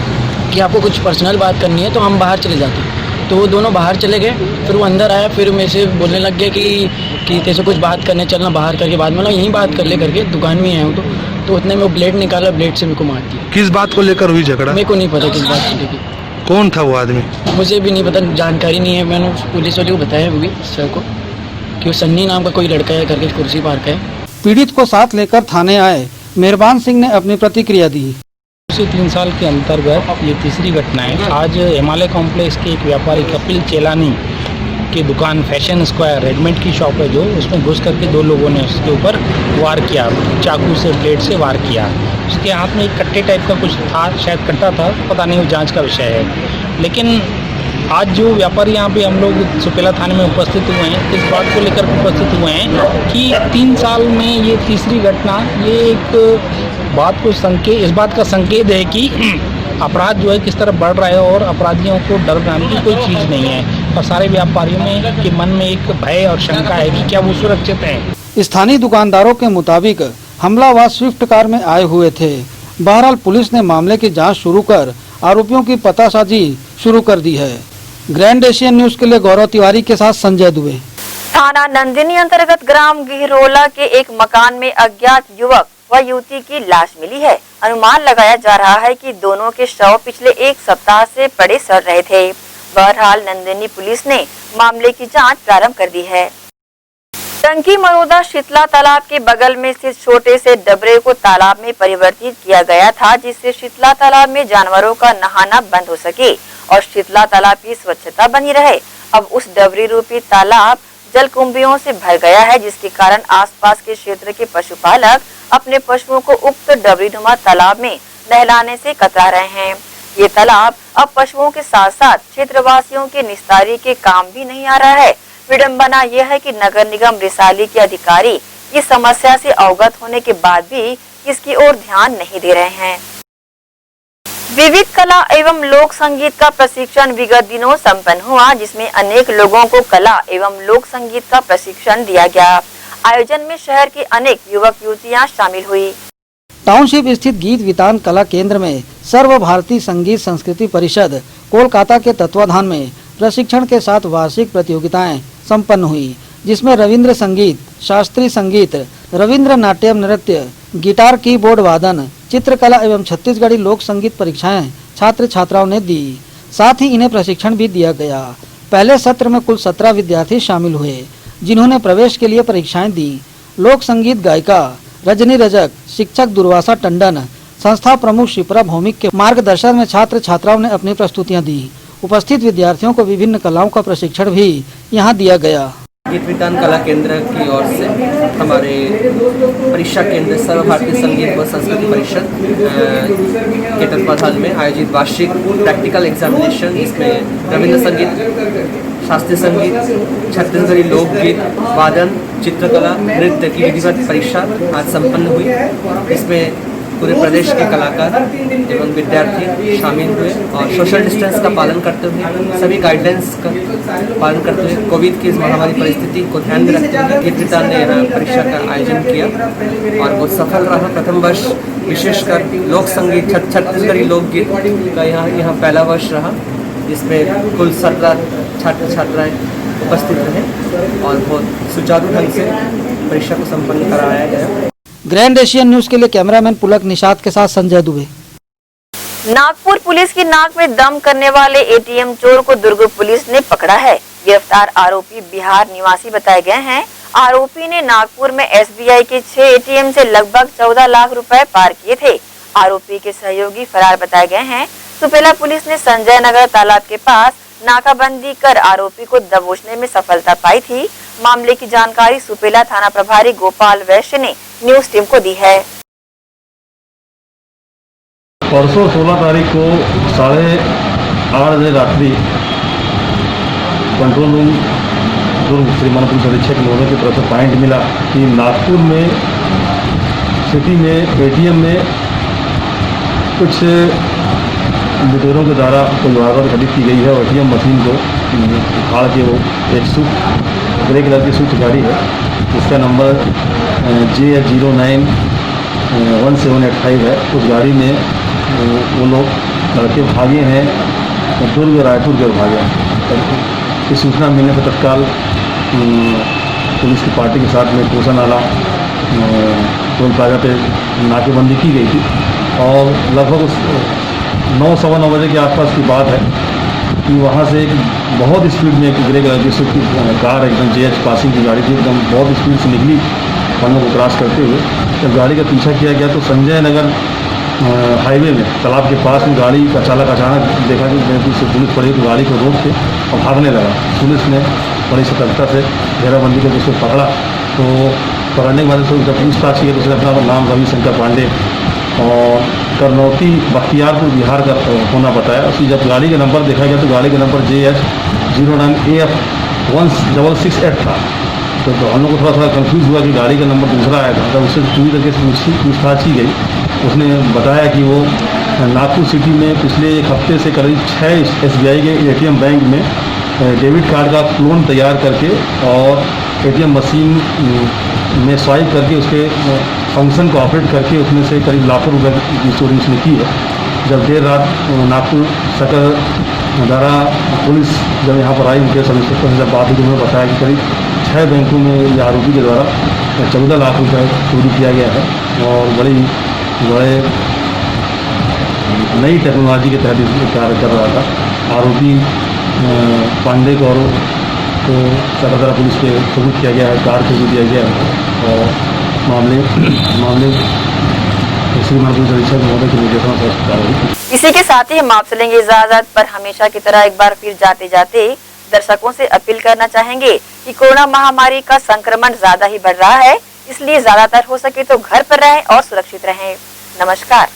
कि आपको कुछ पर्सनल बात करनी है, तो हम बाहर चले जाते। तो वो दोनों बाहर चले गए। फिर वो अंदर आया, फिर मेरे से बोलने लग गए कि तेरे से कुछ बात करने चलना बाहर करके। बाद में यहीं बात कर ले करके, दुकान में आया हूँ। तो उतने में वो ब्लेड निकाला, ब्लेड से मेरे को मार दिया। किस बात को लेकर हुई झगड़ा? मेरे को नहीं पता किस बात को लेकर। कौन था वो आदमी? मुझे भी नहीं पता, जानकारी नहीं है। मैंने पुलिस वाले को बताया भी सर को कि वो सन्नी नाम का कोई लड़का है करके कुर्सी पार्क है। पीड़ित को साथ लेकर थाने आए मेहरबान सिंह ने अपनी प्रतिक्रिया दी। 3 साल के अंतर्गत ये तीसरी घटना है। आज हिमालय कॉम्प्लेक्स के एक व्यापारी कपिल चेलानी की दुकान फैशन स्क्वायर रेडीमेड की शॉप है जो, उसमें घुस करके 2 लोगों ने उसके ऊपर वार किया, चाकू से, ब्लेड से वार किया। उसके हाथ में एक कट्टे टाइप का कुछ था, शायद कट्टा था, पता नहीं, वो जांच का विषय है। लेकिन आज जो व्यापारी यहाँ पे हम लोग सुपेला थाने में उपस्थित हुए हैं, इस बात को लेकर उपस्थित हुए हैं कि 3 साल में ये तीसरी घटना, ये एक बात को इस बात का संकेत है कि अपराध जो है किस तरह बढ़ रहा है और अपराधियों को डर नाम की कोई चीज़ नहीं है। और सारे व्यापारियों में के मन में एक भय और शंका है कि क्या वो सुरक्षित हैं। स्थानीय दुकानदारों के मुताबिक हमलावर स्विफ्ट कार में आए हुए थे। बहरहाल पुलिस ने मामले की जांच शुरू कर आरोपियों की पतासाजी शुरू कर दी है। ग्रैंड एशियन न्यूज के लिए गौरव तिवारी के साथ संजय दुबे। थाना नंदिनी अंतर्गत ग्राम गिहरोला के एक मकान में अज्ञात युवक व युवती की लाश मिली है। अनुमान लगाया जा रहा है कि दोनों के शव पिछले 1 सप्ताह से पड़े सड़ रहे थे। बहरहाल नंदिनी पुलिस ने मामले की जांच प्रारंभ कर दी है। टंकी मरोदा शीतला तालाब के बगल में स्थित छोटे से डबरे को तालाब में परिवर्तित किया गया था, जिससे शीतला तालाब में जानवरों का नहाना बंद हो सके और शीतला तालाब की स्वच्छता बनी रहे। अब उस डबरी रूपी तालाब जलकुंभियों से भर गया है, जिसके कारण आसपास के क्षेत्र के पशुपालक अपने पशुओं को उक्त डबरीनुमा तालाब में नहलाने से कतरा रहे हैं। ये तालाब अब पशुओं के साथ साथ क्षेत्रवासियों के निस्तारी के काम भी नहीं आ रहा है। विडंबना यह है कि नगर निगम रिसाली के अधिकारी इस समस्या से अवगत होने के बाद भी इसकी ओर ध्यान नहीं दे रहे हैं। विविध कला एवं लोक संगीत का प्रशिक्षण विगत दिनों संपन्न हुआ, जिसमें अनेक लोगों को कला एवं लोक संगीत का प्रशिक्षण दिया गया। आयोजन में शहर के अनेक युवक युवतियां शामिल हुई। टाउनशिप स्थित गीत वितान कला केंद्र में सर्व भारतीय संगीत संस्कृति परिषद कोलकाता के तत्वाधान में प्रशिक्षण के साथ वार्षिक प्रतियोगिताएं संपन्न हुई, जिसमें रविंद्र संगीत, शास्त्रीय संगीत, रविंद्र नाट्यम नृत्य, गिटार कीबोर्ड वादन, चित्रकला एवं छत्तीसगढ़ी लोक संगीत परीक्षाएं छात्र छात्राओं ने दी। साथ ही इन्हें प्रशिक्षण भी दिया गया। पहले सत्र में कुल 17 विद्यार्थी शामिल हुए, जिन्होंने प्रवेश के लिए परीक्षाएं दी। लोक संगीत गायिका रजनी रजक, शिक्षक दुर्वासा टंडन, संस्था प्रमुख शिप्रा भौमिक के मार्गदर्शन में छात्र छात्राओं ने अपनी प्रस्तुतियां दी। उपस्थित विद्यार्थियों को विभिन्न कलाओं का प्रशिक्षण भी यहां दिया गया। गीत वितान कला केंद्र की ओर से हमारे परीक्षा केंद्र सर्व भारतीय संगीत व संस्कृति परिषद के तत्वाधान में आयोजित वार्षिक प्रैक्टिकल एग्जामिनेशन, इसमें रविंद्र संगीत, शास्त्रीय संगीत, छत्तीसगढ़ी लोकगीत, वादन, चित्रकला, नृत्य की विधिवत परीक्षा आज संपन्न हुई। इसमें पूरे प्रदेश के कलाकार एवं विद्यार्थी शामिल हुए और सोशल डिस्टेंस का पालन करते हुए, सभी गाइडलाइंस का पालन करते हुए, कोविड की इस महामारी परिस्थिति को ध्यान में रखते हुए गीत वितान ने यहाँ परीक्षा का आयोजन किया और बहुत सफल रहा। प्रथम वर्ष विशेषकर लोक संगीत, छत्तीसगढ़ी लोकगीत का यहाँ पहला वर्ष रहा, जिसमें कुल 17 छात्र छात्राएँ उपस्थित रहे और बहुत सुचारू ढंग से परीक्षा को संपन्न कराया गया। ग्रैंड एशियन न्यूज के लिए कैमरामैन पुलक निषाद के साथ संजय दुबे। नागपुर पुलिस की नाक में दम करने वाले एटीएम चोर को दुर्ग पुलिस ने पकड़ा है। गिरफ्तार आरोपी बिहार निवासी बताए गए हैं। आरोपी ने नागपुर में एसबीआई के 6 एटीएम से लगभग 14 लाख रुपए पार किए थे। आरोपी के सहयोगी फरार बताए गए हैं। सुपेला पुलिस ने संजय नगर तालाब के पास नाकाबंदी कर आरोपी को दबोचने में सफलता पाई थी। मामले की जानकारी सुपेला थाना प्रभारी गोपाल वैश्य ने न्यूज टीम को दी है। परसों 16 तारीख को 8:30 बजे रात्रि कंट्रोल रूम दुर्ग श्रीमान पुलिस अधीक्षक महोदय की तरफ से पॉइंट मिला कि नागपुर में सिटी में एटीएम में कुछ लुटेरों के द्वारा कोई वारदात घटित की गई है और एटीएम मशीन को उखाड़ के वो एक स्विफ्ट ग्रे कलर की स्विफ्ट गाड़ी है, इसका नंबर JH091785 है। उस गाड़ी में वो लोग लड़के भागे हैं, दुर्ग रायपुर के भागे हैं। इस सूचना मिलने पर तत्काल पुलिस की पार्टी के साथ में कोसा नाला टोल प्लाजा पे नाकेबंदी की गई थी और लगभग उस 9-9:15 बजे के आसपास की बात है कि वहाँ से एक बहुत स्पीड में एक ग्रे कलर की स्विफ्ट कार एकदम JH पासिंग की गाड़ी थी, एकदम बहुत स्पीड से निकली पन्नों को क्रॉस करते हुए। जब गाड़ी का पीछा किया गया तो संजय नगर हाईवे में तालाब के पास में गाड़ी का चालक अचानक देखा कि पुलिस पड़ी तो गाड़ी को रोक के और भागने लगा। पुलिस ने बड़ी सतर्कता से घेराबंदी करके उसको पकड़ा। तो पकड़ने के बाद जब पूछताछ की तो उसने अपना नाम रविशंकर पांडे और करनौती बख्तियारपुर बिहार का होना बताया। उसकी जब गाड़ी का नंबर देखा गया तो गाड़ी का नंबर JH09AF1668 था। तो हम लोग को थोड़ा कंफ्यूज हुआ कि गाड़ी का नंबर दूसरा आया था। तब उससे पूरी तरीके से पूछताछ की गई। उसने बताया कि वो नागपुर सिटी में पिछले एक हफ्ते से करीब 6 एसबीआई के एटीएम बैंक में डेबिट कार्ड का क्लोन तैयार करके और एटीएम मशीन में स्वाइप करके उसके फंक्शन को ऑपरेट करके उसमें से करीब लाखों रुपए की चोरी उसने की है। जब देर रात नागपुर सकर दारा पुलिस जब यहाँ पर आई, उनके सब इंस्पेक्टर से जब बात हुई तो उन्होंने बताया कि करीब 6 बैंकों में ये आरोपी के द्वारा 14 लाख रुपए चोरी किया गया है और बड़े नई टेक्नोलॉजी के तहत इसमें कार्य कर रहा था। आरोपी पांडे को सकर पुलिस के सबूत किया गया है, कार को दिया गया है और मामले श्रीमान पुलिस अधीक्षक महोदय के निर्देशन से कार्रवाई। इसी के साथ ही हम आपसे लेंगे इजाजत, पर हमेशा की तरह एक बार फिर जाते जाते दर्शकों से अपील करना चाहेंगे कि कोरोना महामारी का संक्रमण ज्यादा ही बढ़ रहा है, इसलिए ज्यादातर हो सके तो घर पर रहें और सुरक्षित रहें। नमस्कार।